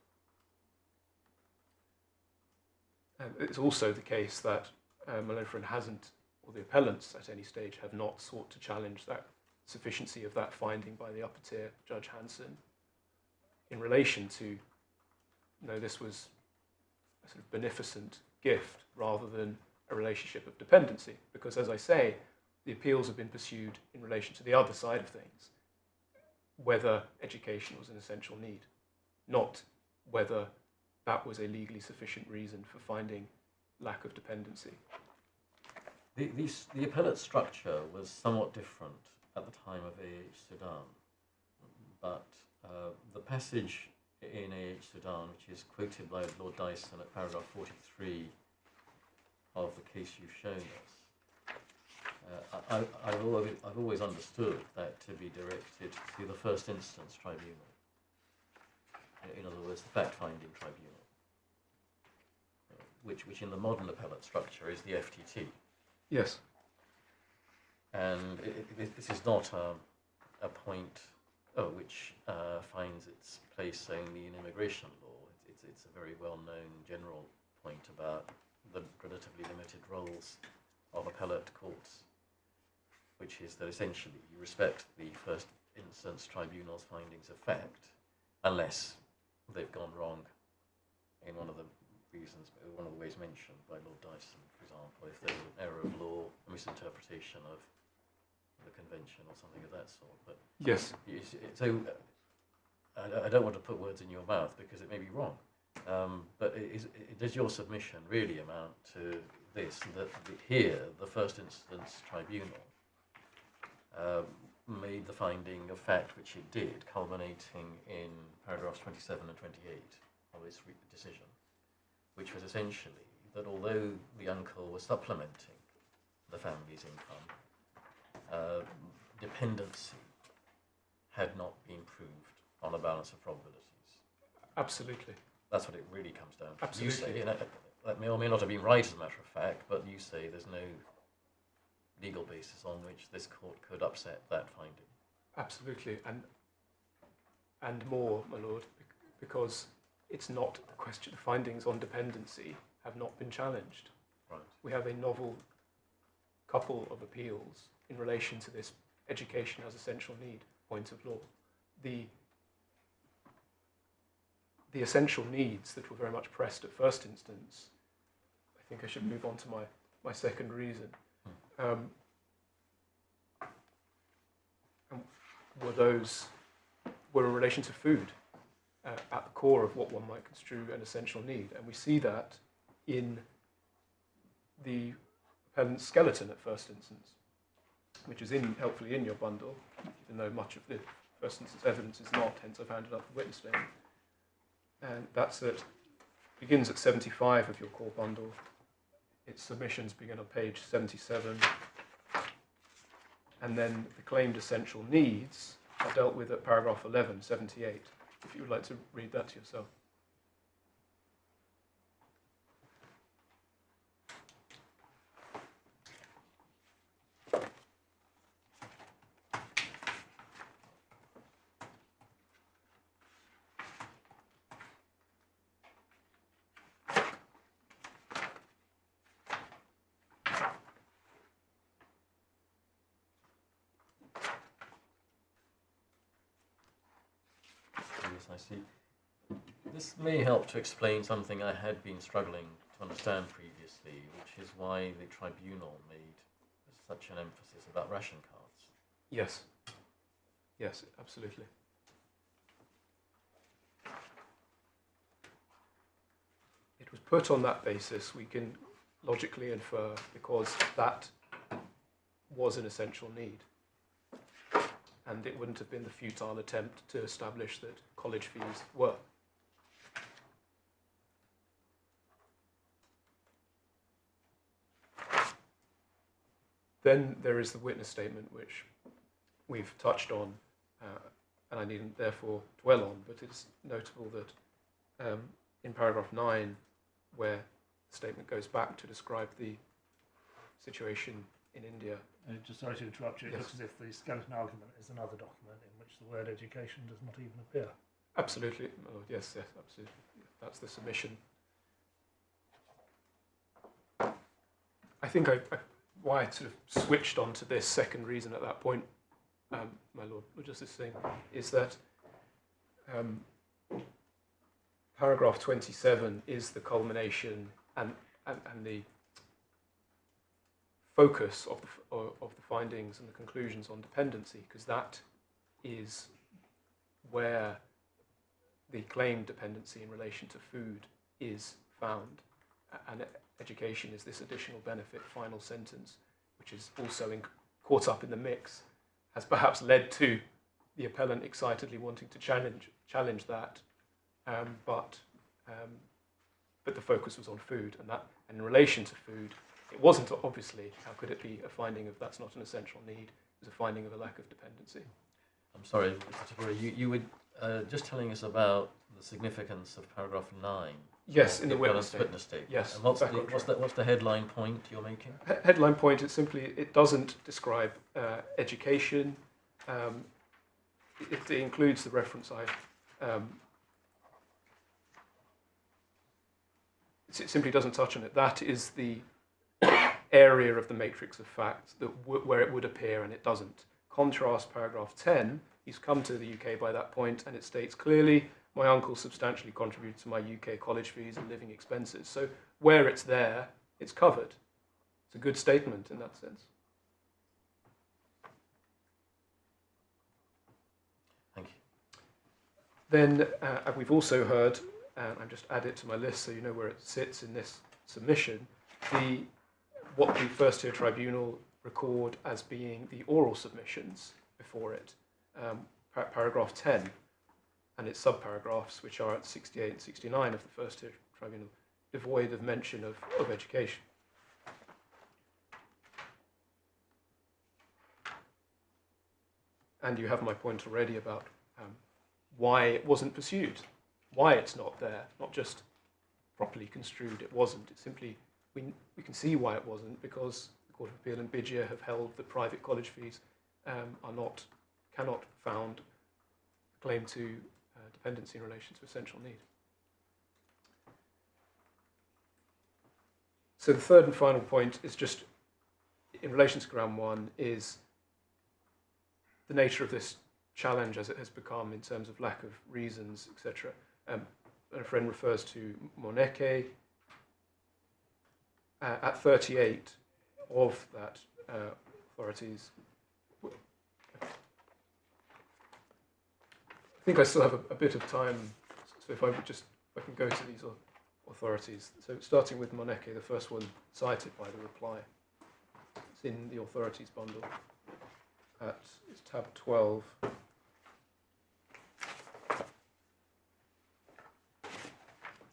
It's also the case that Malone hasn't, or the appellants at any stage, have not sought to challenge that sufficiency of that finding by the upper tier, Judge Hanson, in relation to, this was a sort of beneficent gift rather than a relationship of dependency. Because, as I say, the appeals have been pursued in relation to the other side of things, whether education was an essential need, not whether that was a legally sufficient reason for finding lack of dependency.
The appellate structure was somewhat different at the time of A.H. Sudan, but the passage in A.H. Sudan, which is quoted by Lord Dyson at paragraph 43 of the case you've shown us, I've always understood that to be directed to the first instance tribunal. In other words, the fact-finding tribunal, which in the modern appellate structure is the FTT.
Yes.
And this is not a point which finds its place only in immigration law. It's a very well-known general point about the relatively limited roles of appellate courts, which is that essentially you respect the first instance tribunal's findings of fact, unless they've gone wrong in one of the reasons, one of the ways mentioned by Lord Dyson, for example, if there's an error of law, a misinterpretation of the convention or something of that sort. But
yes.
So I don't want to put words in your mouth because it may be wrong. But does your submission really amount to this, that here the first instance tribunal made the finding of fact which it did, culminating in paragraphs 27 and 28 of its decision, which was essentially that although the uncle was supplementing the family's income, dependency had not been proved on a balance of probabilities.
Absolutely.
That's what it really comes down to.
Absolutely.
You say, that may or may not have been right as a matter of fact, but you say there's no legal basis on which this court could upset that finding.
Absolutely, and more, my lord, because it's not the question. The findings on dependency have not been challenged.
Right.
We have a novel couple of appeals in relation to this education as essential need point of law. The essential needs that were very much pressed at first instance, I think I should move on to my second reason, were in relation to food, at the core of what one might construe an essential need. And we see that in the appellant's skeleton at first instance, which is helpfully in your bundle, even though much of the first instance evidence is not, hence I've handed up the witness statement. And begins at 75 of your core bundle. Its submissions begin on page 77. And then the claimed essential needs are dealt with at paragraph 11, 78, if you would like to read that to yourself.
I see. This may help to explain something I had been struggling to understand previously, which is why the tribunal made such an emphasis about ration cards.
Yes. Yes, absolutely. It was put on that basis, we can logically infer, because that was an essential need. And it wouldn't have been the futile attempt to establish that college fees were. Then there is the witness statement, which we've touched on, and I needn't therefore dwell on, but it's notable that in paragraph 9, where the statement goes back to describe the situation in India.
Just sorry to interrupt you, it looks as if the skeleton argument is another document in which the word education does not even appear.
Absolutely. Oh, yes, absolutely. That's the submission. I think why I sort of switched on to this second reason at that point, my Lord Justice Singh, is that paragraph 27 is the culmination and the focus of the findings and the conclusions on dependency, because that is where the claimed dependency in relation to food is found, and education is this additional benefit final sentence, which is also caught up in the mix, has perhaps led to the appellant excitedly wanting to challenge that, but the focus was on food, and in relation to food, it wasn't obviously, how could it be a finding of that's not an essential need, it was a finding of a lack of dependency.
I'm sorry, Mr. Taburi, you were just telling us about the significance of paragraph 9.
Yes, in the
witness
statement.
statement.
Yes.
And what's the headline point you're making?
Headline point, it doesn't describe education. It includes the reference it simply doesn't touch on it. That is the area of the matrix of facts where it would appear, and it doesn't. Contrast paragraph 10, he's come to the UK by that point, and it states clearly, my uncle substantially contributed to my UK college fees and living expenses. So where it's there, it's covered. It's a good statement in that sense.
Thank you.
Then we've also heard, and I've just added it to my list so you know where it sits in this submission, what the first tier tribunal record as being the oral submissions before it, paragraph 10, and its subparagraphs, which are at 68 and 69 of the first tier tribunal, devoid of mention of education. And you have my point already about why it wasn't pursued, why it's not there, not just properly construed, it wasn't. It simply, we can see why it wasn't, because the Court of Appeal and Bidya have held that private college fees cannot found claim to dependency in relation to essential need. So the third and final point is just in relation to ground 1 is the nature of this challenge as it has become in terms of lack of reasons, etc. A friend refers to Moneke. At 38 of that authorities, I think I still have a bit of time, so if I can go to these authorities. So starting with Moneke, the first one cited by the reply. It's in the authorities bundle. It's tab 12.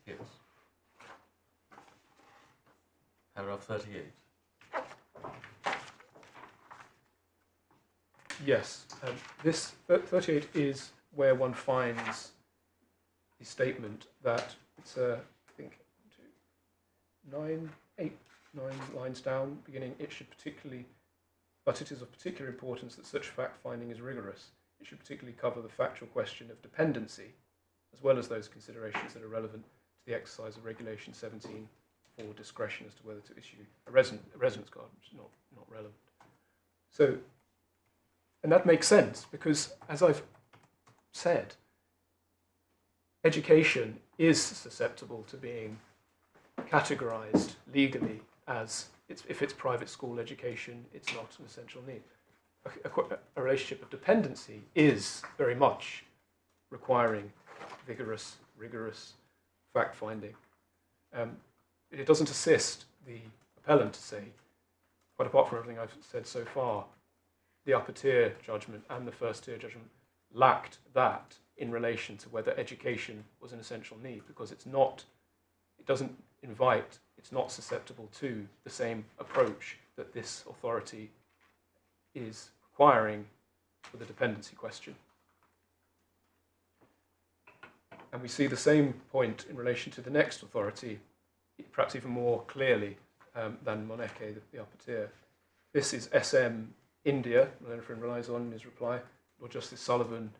Yes. Paragraph 38.
Yes, this 38 is where one finds the statement that it's I think 9 lines down, beginning, it should particularly, but it is of particular importance that such fact-finding is rigorous. It should particularly cover the factual question of dependency, as well as those considerations that are relevant to the exercise of Regulation 17 for discretion as to whether to issue a residence card, which is not relevant. So, and that makes sense, because as I've said, education is susceptible to being categorized legally as, if it's private school education, it's not an essential need. A relationship of dependency is very much requiring vigorous, rigorous fact-finding. It doesn't assist the appellant to say, quite apart from everything I've said so far, the upper tier judgment and the first tier judgment lacked that in relation to whether education was an essential need, because it's not susceptible to the same approach that this authority is requiring for the dependency question. And we see the same point in relation to the next authority, perhaps even more clearly than Moneke, the upper tier. This is SM India, Lenefrin relies on in his reply, Lord Justice Sullivan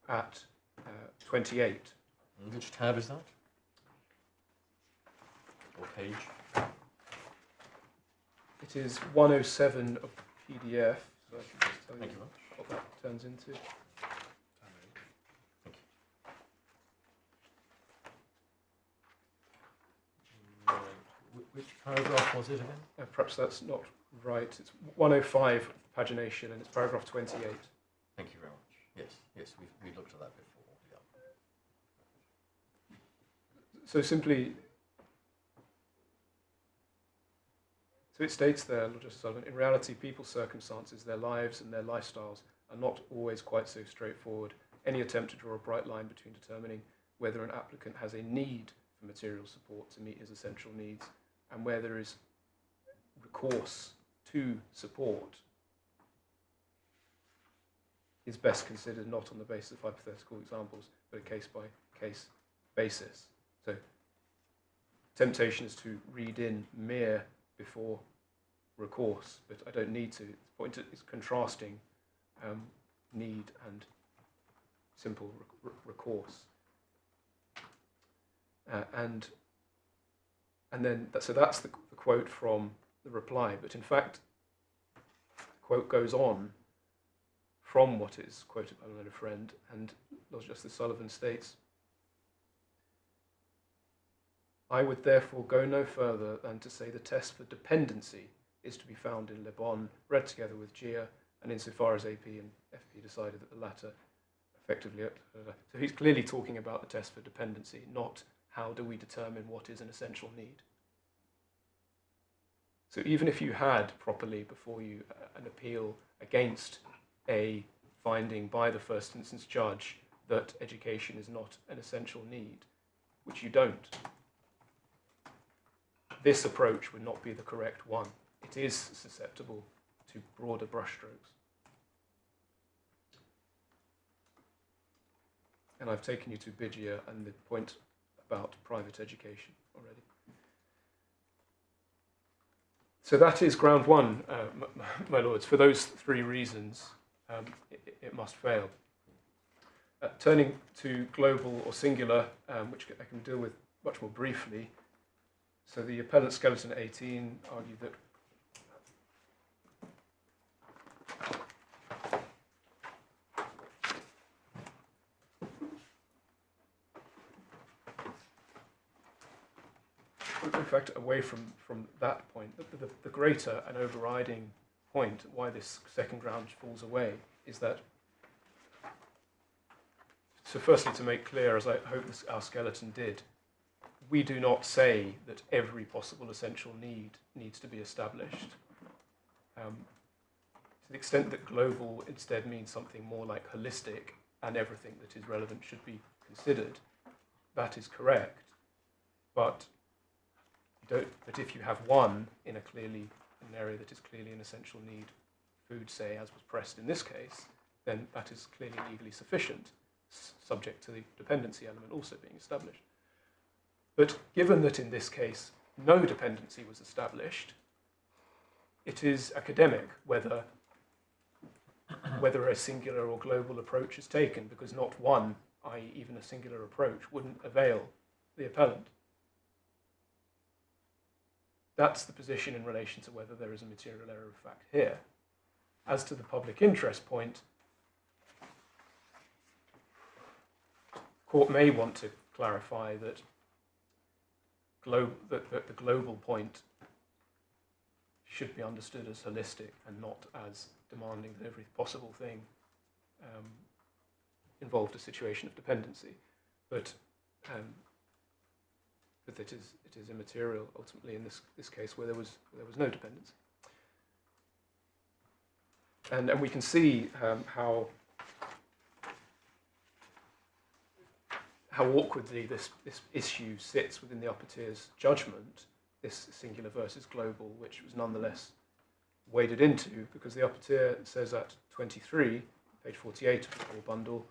at 28.
Which tab is that? Or page?
It is 107 of the PDF, so I can just tell
Thank
you
you much.
what that turns into.
Which paragraph was it again?
Perhaps that's not right. It's 105 pagination, and it's paragraph 28.
Thank you very much. Yes, we looked at that before. Yeah.
So it states there, Lord Justice Sullivan, in reality, people's circumstances, their lives and their lifestyles are not always quite so straightforward. Any attempt to draw a bright line between determining whether an applicant has a need for material support to meet his essential needs and where there is recourse to support is best considered not on the basis of hypothetical examples, but a case-by-case basis. So temptation is to read in mere before recourse, but I don't need to. The point is contrasting need and simple recourse. And then, so that's the quote from the reply, but in fact, the quote goes on from what is quoted by my friend, and Lord Justice Sullivan states, I would therefore go no further than to say the test for dependency is to be found in Le Bon, read together with Gia, and insofar as AP and FP decided that the latter effectively... So he's clearly talking about the test for dependency, not how do we determine what is an essential need. So even if you had properly before you an appeal against a finding by the first instance judge that education is not an essential need, which you don't, this approach would not be the correct one. It is susceptible to broader brushstrokes. And I've taken you to Bigia and the point about private education already. So that is ground one, my lords. For those three reasons, it must fail. Turning to global or singular, which I can deal with much more briefly. So the appellant skeleton 18 argued that in fact, away from that point, the greater and overriding point why this second ground falls away is that, so firstly to make clear, as I hope our skeleton did, we do not say that every possible essential need needs to be established. To the extent that global instead means something more like holistic and everything that is relevant should be considered, that is correct. But if you have one in an area that is clearly an essential need, food, say, as was pressed in this case, then that is clearly legally sufficient, subject to the dependency element also being established. But given that in this case no dependency was established, it is academic whether a singular or global approach is taken, because not one, i.e. even a singular approach, wouldn't avail the appellant. That's the position in relation to whether there is a material error of fact here. As to the public interest point, court may want to clarify that that the global point should be understood as holistic and not as demanding that every possible thing involved a situation of dependency, but it is immaterial ultimately in this case where there was no dependency, and we can see how awkwardly this issue sits within the upper tiers judgment, this singular versus global, which was nonetheless waded into, because the upper tier says at 23, page 48 of the core bundle,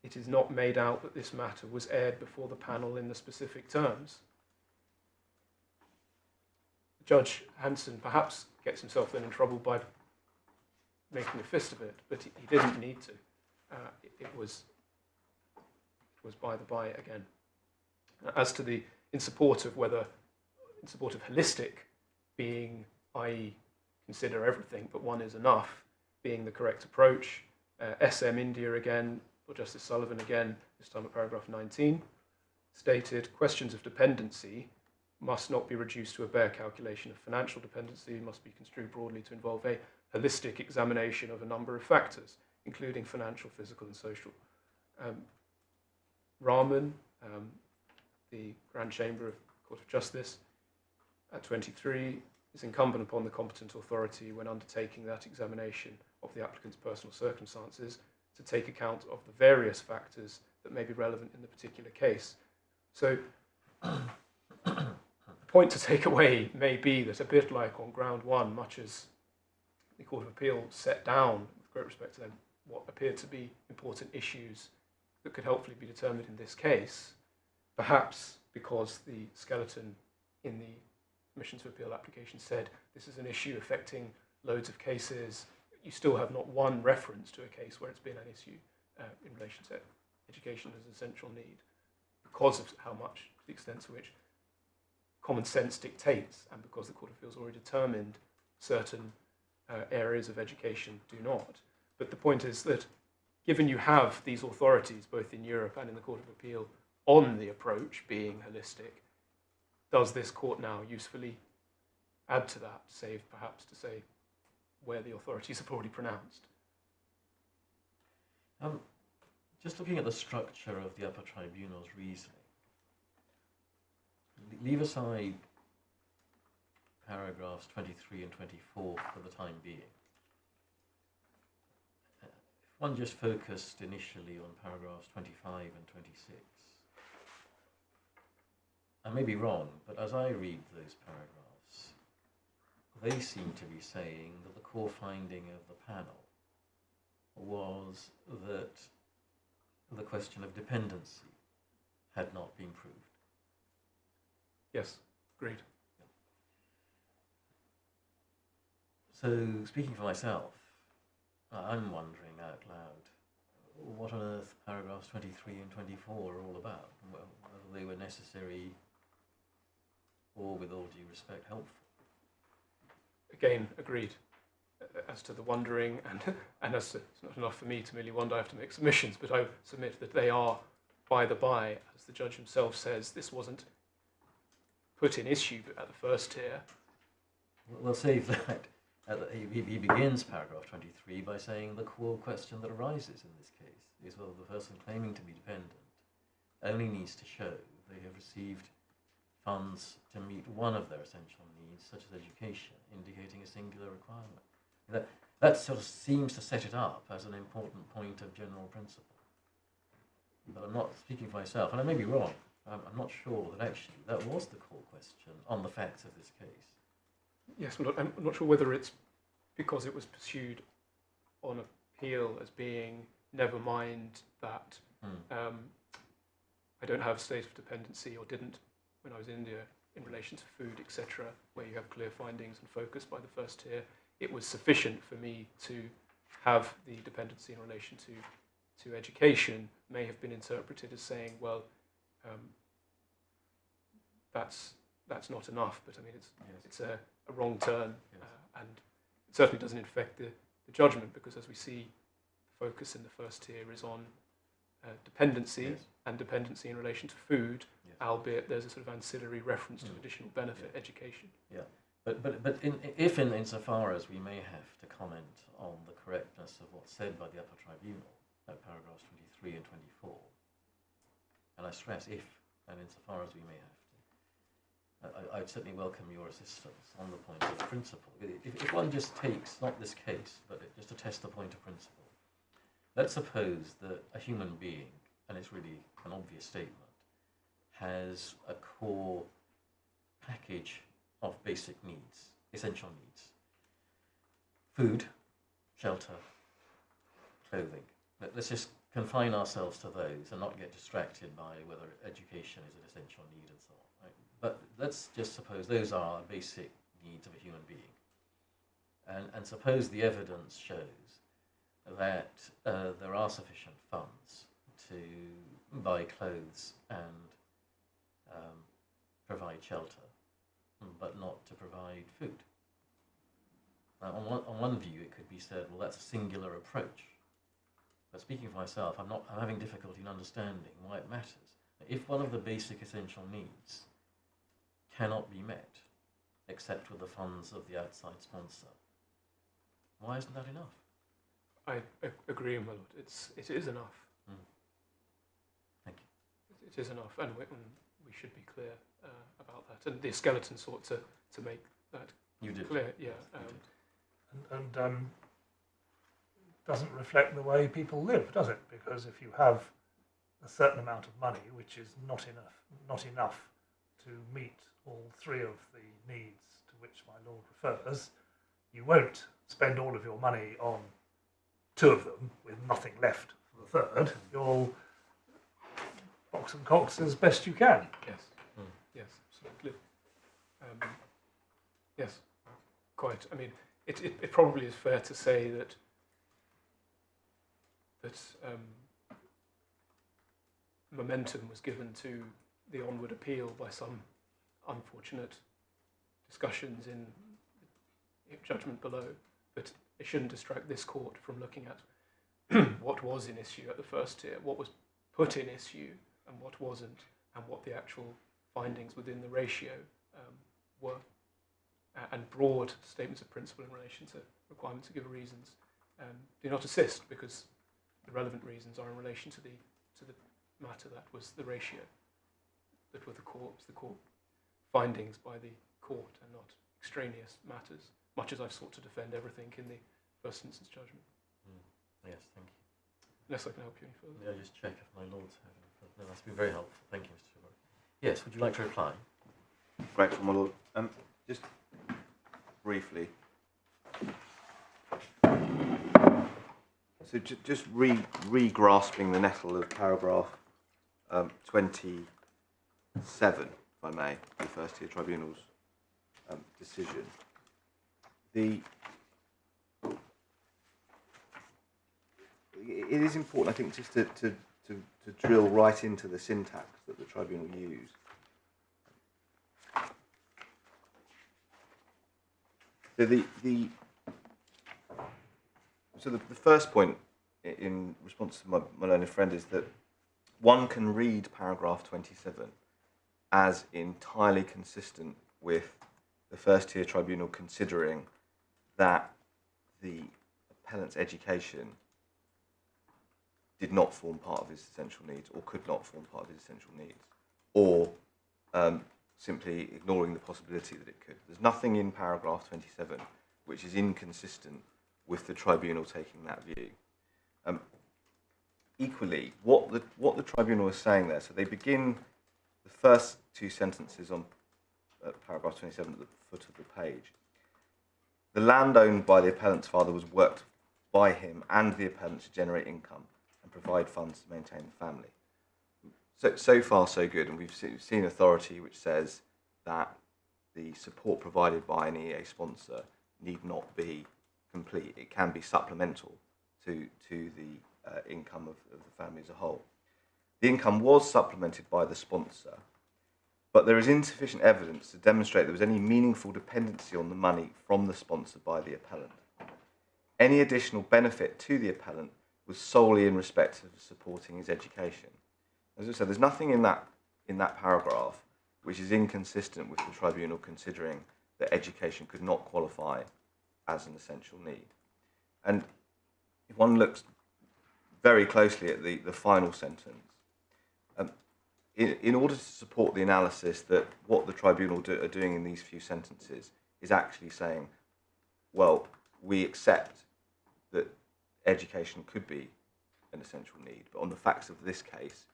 it is not made out that this matter was aired before the panel in the specific terms. Judge Hanson perhaps gets himself then in trouble by making a fist of it, but he didn't need to. It was by the by again. As to the in support of holistic being, i.e. consider everything but one is enough, being the correct approach, SM India again, or Justice Sullivan again, this time at paragraph 19, stated questions of dependency must not be reduced to a bare calculation of financial dependency, must be construed broadly to involve a holistic examination of a number of factors, including financial, physical and social. Rahman, the Grand Chamber of Court of Justice, at 23, is incumbent upon the competent authority when undertaking that examination of the applicant's personal circumstances to take account of the various factors that may be relevant in the particular case. So the point to take away may be that a bit like on ground one, much as the Court of Appeal set down, with great respect to them, what appeared to be important issues that could helpfully be determined in this case, perhaps because the skeleton in the Permission to Appeal application said this is an issue affecting loads of cases, you still have not one reference to a case where it's been an issue in relation to education as an essential need, because of how much, the extent to which common sense dictates, and because the Court of Appeal has already determined certain areas of education do not. But the point is that given you have these authorities, both in Europe and in the Court of Appeal, on the approach being holistic, does this court now usefully add to that, save perhaps to say where the authorities have already pronounced?
Just looking at the structure of the upper tribunal's reasoning, leave aside paragraphs 23 and 24 for the time being. If one just focused initially on paragraphs 25 and 26, I may be wrong, but as I read those paragraphs, they seem to be saying that the core finding of the panel was that the question of dependency had not been proved.
Yes, agreed.
So, speaking for myself, I'm wondering out loud what on earth paragraphs 23 and 24 are all about, and whether they were necessary or, with all due respect, helpful.
Again, agreed. As to the wondering, and as to, it's not enough for me to merely wonder, I have to make submissions, but I submit that they are, by the by, as the judge himself says, this wasn't put in issue at the first tier.
We'll save that. He begins paragraph 23 by saying the core question that arises in this case is whether the person claiming to be dependent only needs to show they have received funds to meet one of their essential needs, such as education, indicating a singular requirement. That sort of seems to set it up as an important point of general principle. But I'm not speaking for myself, and I may be wrong. I'm not sure that actually that was the core question on the facts of this case.
Yes, I'm not sure whether it's because it was pursued on appeal as being, never mind that I don't have a state of dependency, or didn't when I was in India, in relation to food, etc., where you have clear findings and focus by the first tier. It was sufficient for me to have the dependency in relation to education may have been interpreted as saying, well, that's not enough. But I mean, it's a wrong turn, and it certainly doesn't affect the judgment, because as we see, the focus in the first tier is on dependency, and dependency in relation to food,
Yes.
albeit there's a sort of ancillary reference to additional benefit, education.
Yeah, but if insofar as we may have to comment on the correctness of what's said by the upper tribunal at paragraphs 23 and 24, and I stress if and insofar as we may have to, I'd certainly welcome your assistance on the point of principle. If one just takes, not this case, but just to test the point of principle, let's suppose that a human being, and it's really an obvious statement, has a core package of basic needs, essential needs. Food, shelter, clothing. Let's just confine ourselves to those and not get distracted by whether education is an essential need and so on. Right? But let's just suppose those are basic needs of a human being. And suppose the evidence shows that there are sufficient funds to buy clothes and provide shelter, but not to provide food. Now, on one view, it could be said, well, that's a singular approach. But speaking for myself, I'm having difficulty in understanding why it matters. If one of the basic essential needs cannot be met, except with the funds of the outside sponsor, why isn't that enough?
I agree, my lord. It is enough.
Thank you.
It is enough, and we should be clear about that. And the skeleton sought to make that clear. Yeah.
And doesn't reflect the way people live, does it? Because if you have a certain amount of money, which is not enough to meet all three of the needs to which my lord refers, you won't spend all of your money on two of them with nothing left for the third. You'll box and cox as best you can.
Yes. Yes, absolutely. Yes, quite. I mean, it probably is fair to say that momentum was given to the onward appeal by some unfortunate discussions in judgment below, but it shouldn't distract this court from looking at what was in issue at the first tier, what was put in issue and what wasn't, and what the actual findings within the ratio were, and broad statements of principle in relation to requirements to give reasons do not assist, because the relevant reasons are in relation to the matter that was the ratio, that were the court findings by the court and not extraneous matters, much as I've sought to defend everything in the first instance judgment.
Yes, thank you.
Unless I can help you any further.
Yeah, just check if my lords have any further. No, that's been very helpful. Thank you, Mr. Sherwood. Yes, would you like to reply?
Grateful, my lord. Just briefly. So just re-grasping the nettle of paragraph 27, if I may, the first tier tribunal's decision. It is important, I think, just to drill right into the syntax that the tribunal used. So the first point in response to my learned friend is that one can read paragraph 27 as entirely consistent with the first tier tribunal considering that the appellant's education did not form part of his essential needs, or could not form part of his essential needs, or simply ignoring the possibility that it could. There's nothing in paragraph 27 which is inconsistent with the tribunal taking that view. Equally, what the tribunal is saying there, so they begin the first two sentences on paragraph 27 at the foot of the page. The land owned by the appellant's father was worked by him and the appellant to generate income and provide funds to maintain the family. So far, so good, and we've seen authority which says that the support provided by an EA sponsor need not be complete. It can be supplemental to the income of the family as a whole. The income was supplemented by the sponsor, but there is insufficient evidence to demonstrate there was any meaningful dependency on the money from the sponsor by the appellant. Any additional benefit to the appellant was solely in respect of supporting his education. as I said, there's nothing in that paragraph which is inconsistent with the tribunal considering that education could not qualify as an essential need. And if one looks very closely at the final sentence, in order to support the analysis that what the tribunal are doing in these few sentences is actually saying, well, we accept that education could be an essential need, but on the facts of this case,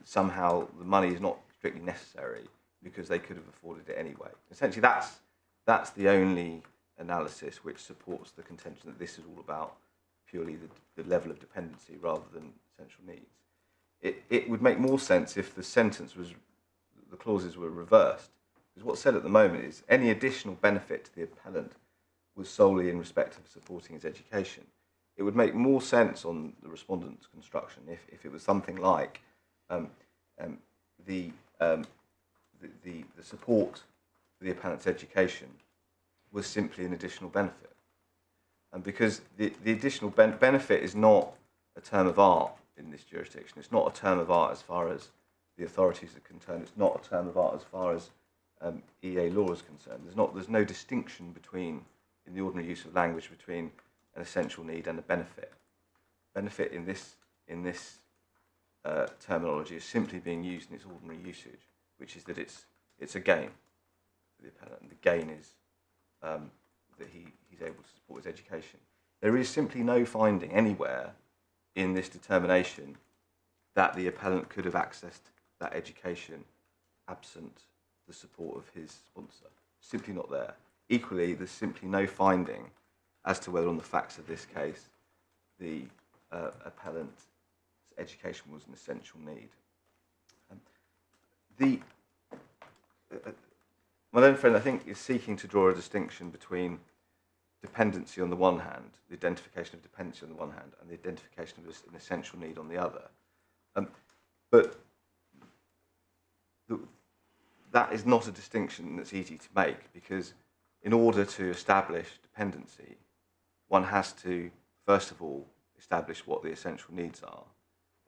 somehow the money is not strictly necessary because they could have afforded it anyway. Essentially, that's the only analysis which supports the contention that this is all about purely the level of dependency rather than essential needs. It would make more sense if the clauses were reversed, because what's said at the moment is any additional benefit to the appellant was solely in respect of supporting his education. It would make more sense on the respondent's construction if it was something like the support for the appellant's education was simply an additional benefit. And because the additional benefit is not a term of art in this jurisdiction, it's not a term of art as far as the authorities are concerned, it's not a term of art as far as EA law is concerned. There's no distinction between, in the ordinary use of language, between an essential need and a benefit. Benefit in this terminology is simply being used in its ordinary usage, which is that it's a gain for the appellant, and the gain is that he's able to support his education. There is simply no finding anywhere in this determination that the appellant could have accessed that education absent the support of his sponsor. Simply not there. Equally, there's simply no finding as to whether on the facts of this case the appellant's education was an essential need. My own friend, I think, is seeking to draw a distinction between dependency on the one hand, the identification of dependency on the one hand, and the identification of an essential need on the other. But that is not a distinction that's easy to make, because in order to establish dependency, one has to, first of all, establish what the essential needs are,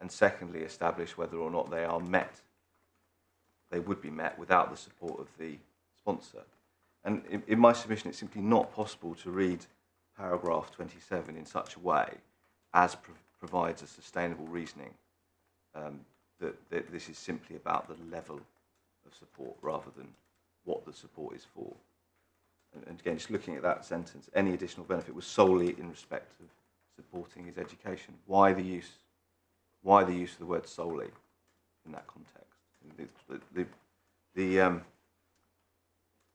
and secondly, establish whether or not they are met. They would be met without the support of the sponsor. And in my submission, it's simply not possible to read paragraph 27 in such a way as provides a sustainable reasoning that this is simply about the level of support rather than what the support is for. And again, just looking at that sentence, any additional benefit was solely in respect of supporting his education. Why the use of the word solely in that context?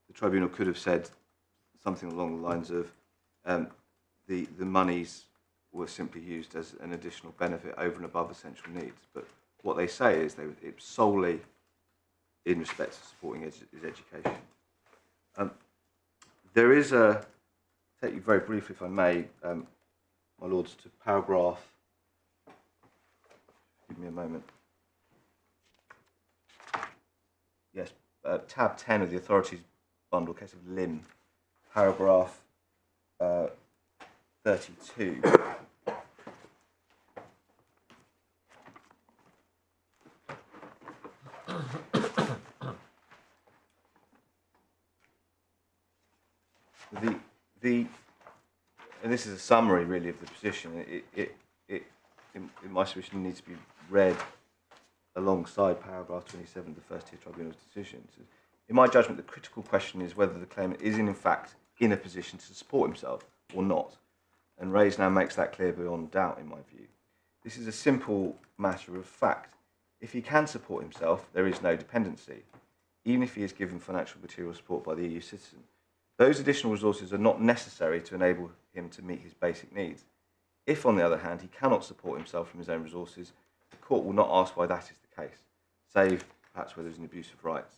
The tribunal could have said something along the lines of the monies were simply used as an additional benefit over and above essential needs. But what they say is it's solely in respect to supporting his education. There is I'll take you very briefly, if I may, my lords, to paragraph, give me a moment. Yes, tab 10 of the authorities bundle, case of Lim, paragraph 32. And this is a summary, really, of the position. It in my submission, needs to be read alongside paragraph 27 of the first tier tribunal's decision. In my judgment, the critical question is whether the claimant is in fact in a position to support himself or not. And Ray's now makes that clear beyond doubt, in my view. This is a simple matter of fact. If he can support himself, there is no dependency, even if he is given financial material support by the EU citizen. Those additional resources are not necessary to enable him to meet his basic needs. If, on the other hand, he cannot support himself from his own resources, the court will not ask why that is the case, save perhaps where there is an abuse of rights.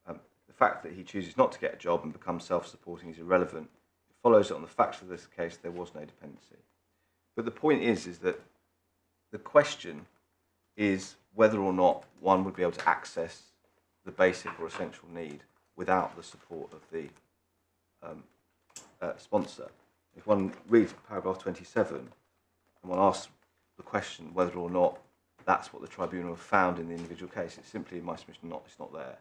The fact that he chooses not to get a job and becomes self-supporting is irrelevant. It follows that on the facts of this case there was no dependency. But the point is that the question is whether or not one would be able to access the basic or essential need without the support of the sponsor. If one reads paragraph 27 and one asks the question whether or not that's what the tribunal found in the individual case. It's simply, in my submission, it's not there.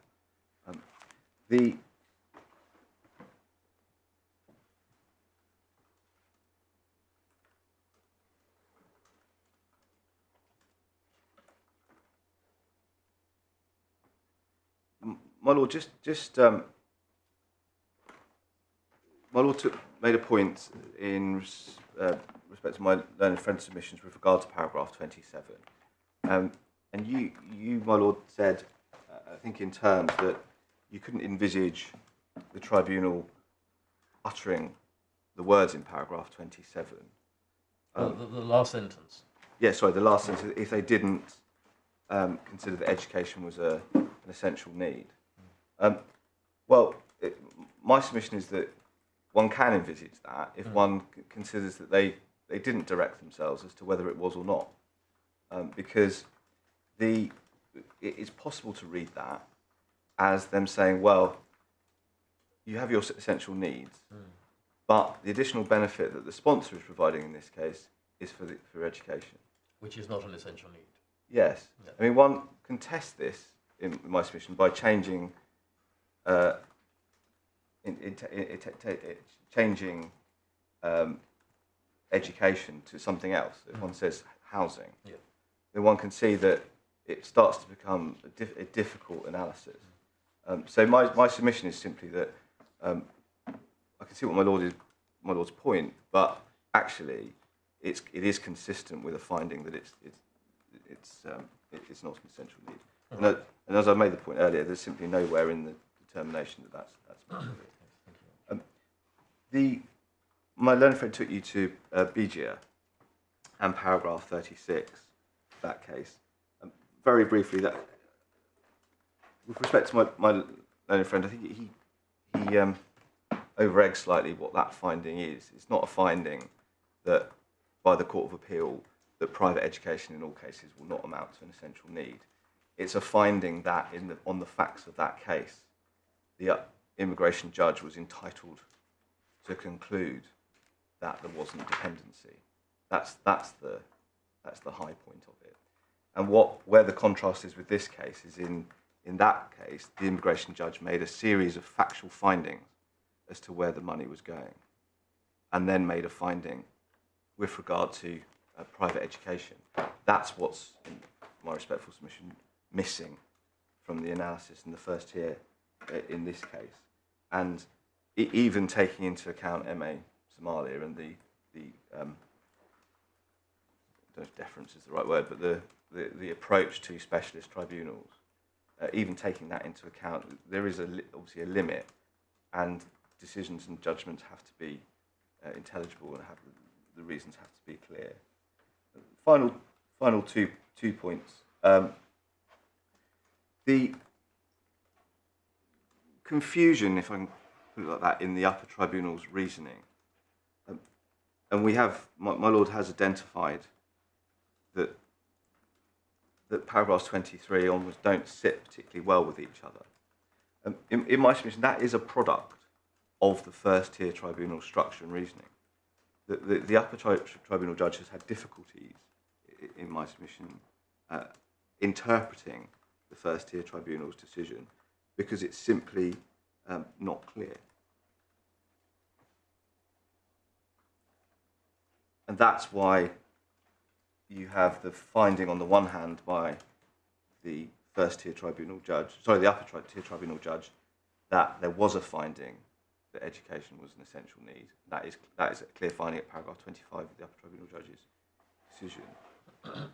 The My Lord, my Lord made a point in respect to my learned friend submissions with regard to paragraph 27. And you, my Lord, said, I think in terms that you couldn't envisage the tribunal uttering the words in paragraph 27.
The last sentence.
Yeah, sorry, the last sentence, if they didn't consider that education was an essential need. My submission is that one can envisage that if one considers that they didn't direct themselves as to whether it was or not. Because it's possible to read that as them saying, well, you have your essential needs, but the additional benefit that the sponsor is providing in this case is for education.
Which is not an essential need.
Yes. Yeah. I mean, one can test this in my submission by changing changing education to something else. If one says housing, then one can see that it starts to become a difficult analysis. So my submission is simply that I can see what my Lord's point, but actually it is consistent with a finding that it's not an essential need. And as I made the point earlier, there's simply nowhere in the determination that's my learned friend took you to Bijia and paragraph 36, that case. Very briefly, that with respect to my learned friend, I think he over-eggs slightly what that finding is. It's not a finding that by the Court of Appeal that private education in all cases will not amount to an essential need. It's a finding that on the facts of that case, the immigration judge was entitled to conclude that there wasn't dependency. That's the high point of it. And where the contrast is with this case is in that case, the immigration judge made a series of factual findings as to where the money was going, and then made a finding with regard to private education. That's what's, in my respectful submission, missing from the analysis in the first tier in this case. And even taking into account MA Somalia and the I don't know if deference is the right word, but the approach to specialist tribunals, even taking that into account, there is obviously a limit, and decisions and judgments have to be intelligible, and the reasons have to be clear. Final two points. The confusion, if I can put it like that, in the upper tribunal's reasoning, and we have, my Lord has identified that paragraphs 23 onwards don't sit particularly well with each other. In my submission, that is a product of the first tier tribunal structure and reasoning. The upper tribunal judge has had difficulties, in my submission, interpreting the first tier tribunal's decision because it's simply not clear. And that's why you have the finding on the one hand by the first tier tribunal judge, sorry, the upper tier tribunal judge, that there was a finding that education was an essential need. That is a clear finding at paragraph 25 of the upper tribunal judge's decision.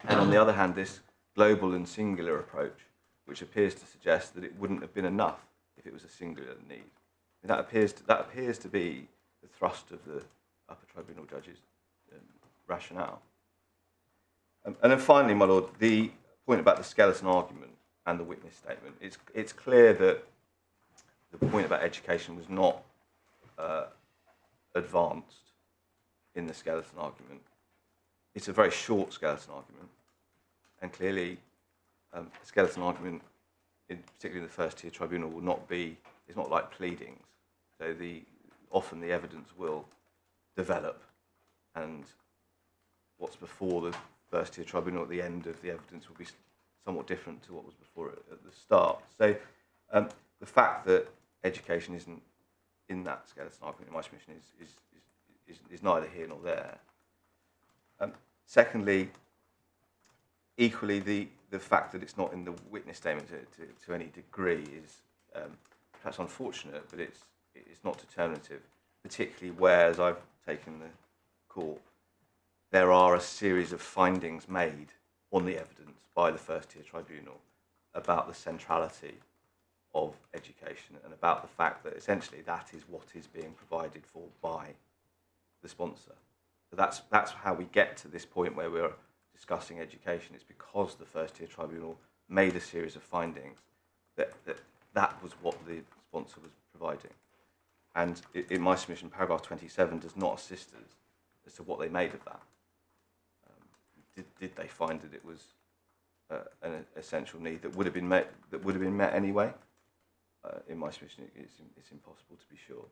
And on the other hand, this global and singular approach, which appears to suggest that it wouldn't have been enough if it was a singular need. And that appears to be the thrust of the upper tribunal judge's rationale. And then finally, my Lord, the point about the skeleton argument and the witness statement. It's clear that the point about education was not advanced in the skeleton argument. It's a very short skeleton argument, and clearly the skeleton argument, particularly in the first tier tribunal, it's not like pleadings. So often the evidence will develop, and what's before the first tier tribunal at the end of the evidence will be somewhat different to what was before it at the start. So the fact that education isn't in that skeleton argument, in my submission, is neither here nor there. Secondly, equally, the fact that it's not in the witness statement to any degree is perhaps unfortunate, but it's not determinative, particularly where, as I've taken the court, there are a series of findings made on the evidence by the first tier tribunal about the centrality of education and about the fact that essentially that is what is being provided for by the sponsor. So that's how we get to this point where we're discussing education. It's because the first tier tribunal made a series of findings that was what the sponsor was providing. And in my submission, paragraph 27 does not assist us as to what they made of that. Did they find that it was an essential need that would have been met anyway? In my submission, it's impossible to be sure.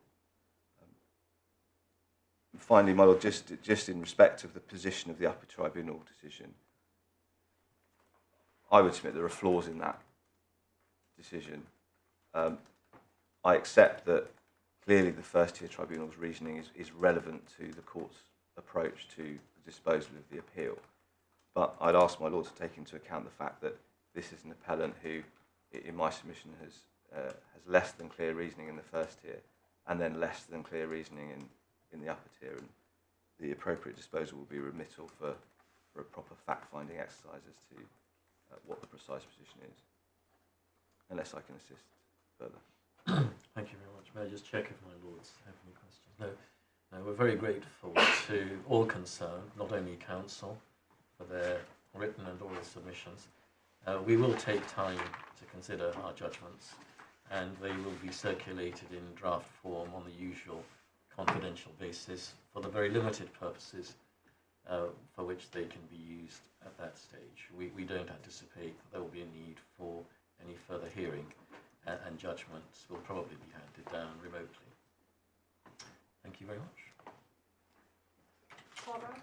Finally, my Lord, just in respect of the position of the upper tribunal decision, I would submit there are flaws in that decision. I accept that clearly the first tier tribunal's reasoning is relevant to the court's approach to the disposal of the appeal. But I'd ask my Lord to take into account the fact that this is an appellant who, in my submission, has less than clear reasoning in the first tier and then less than clear reasoning in the upper tier, and the appropriate disposal will be remittal for a proper fact-finding exercise as to what the precise position is, unless I can assist further.
Thank you very much. May I just check if my lords have any questions? No, we're very grateful to all concerned, not only counsel, for their written and oral submissions. We will take time to consider our judgments, and they will be circulated in draft form on the usual confidential basis for the very limited purposes for which they can be used at that stage. We don't anticipate that there will be a need for any further hearing, and judgments will probably be handed down remotely. Thank you very much.
Order.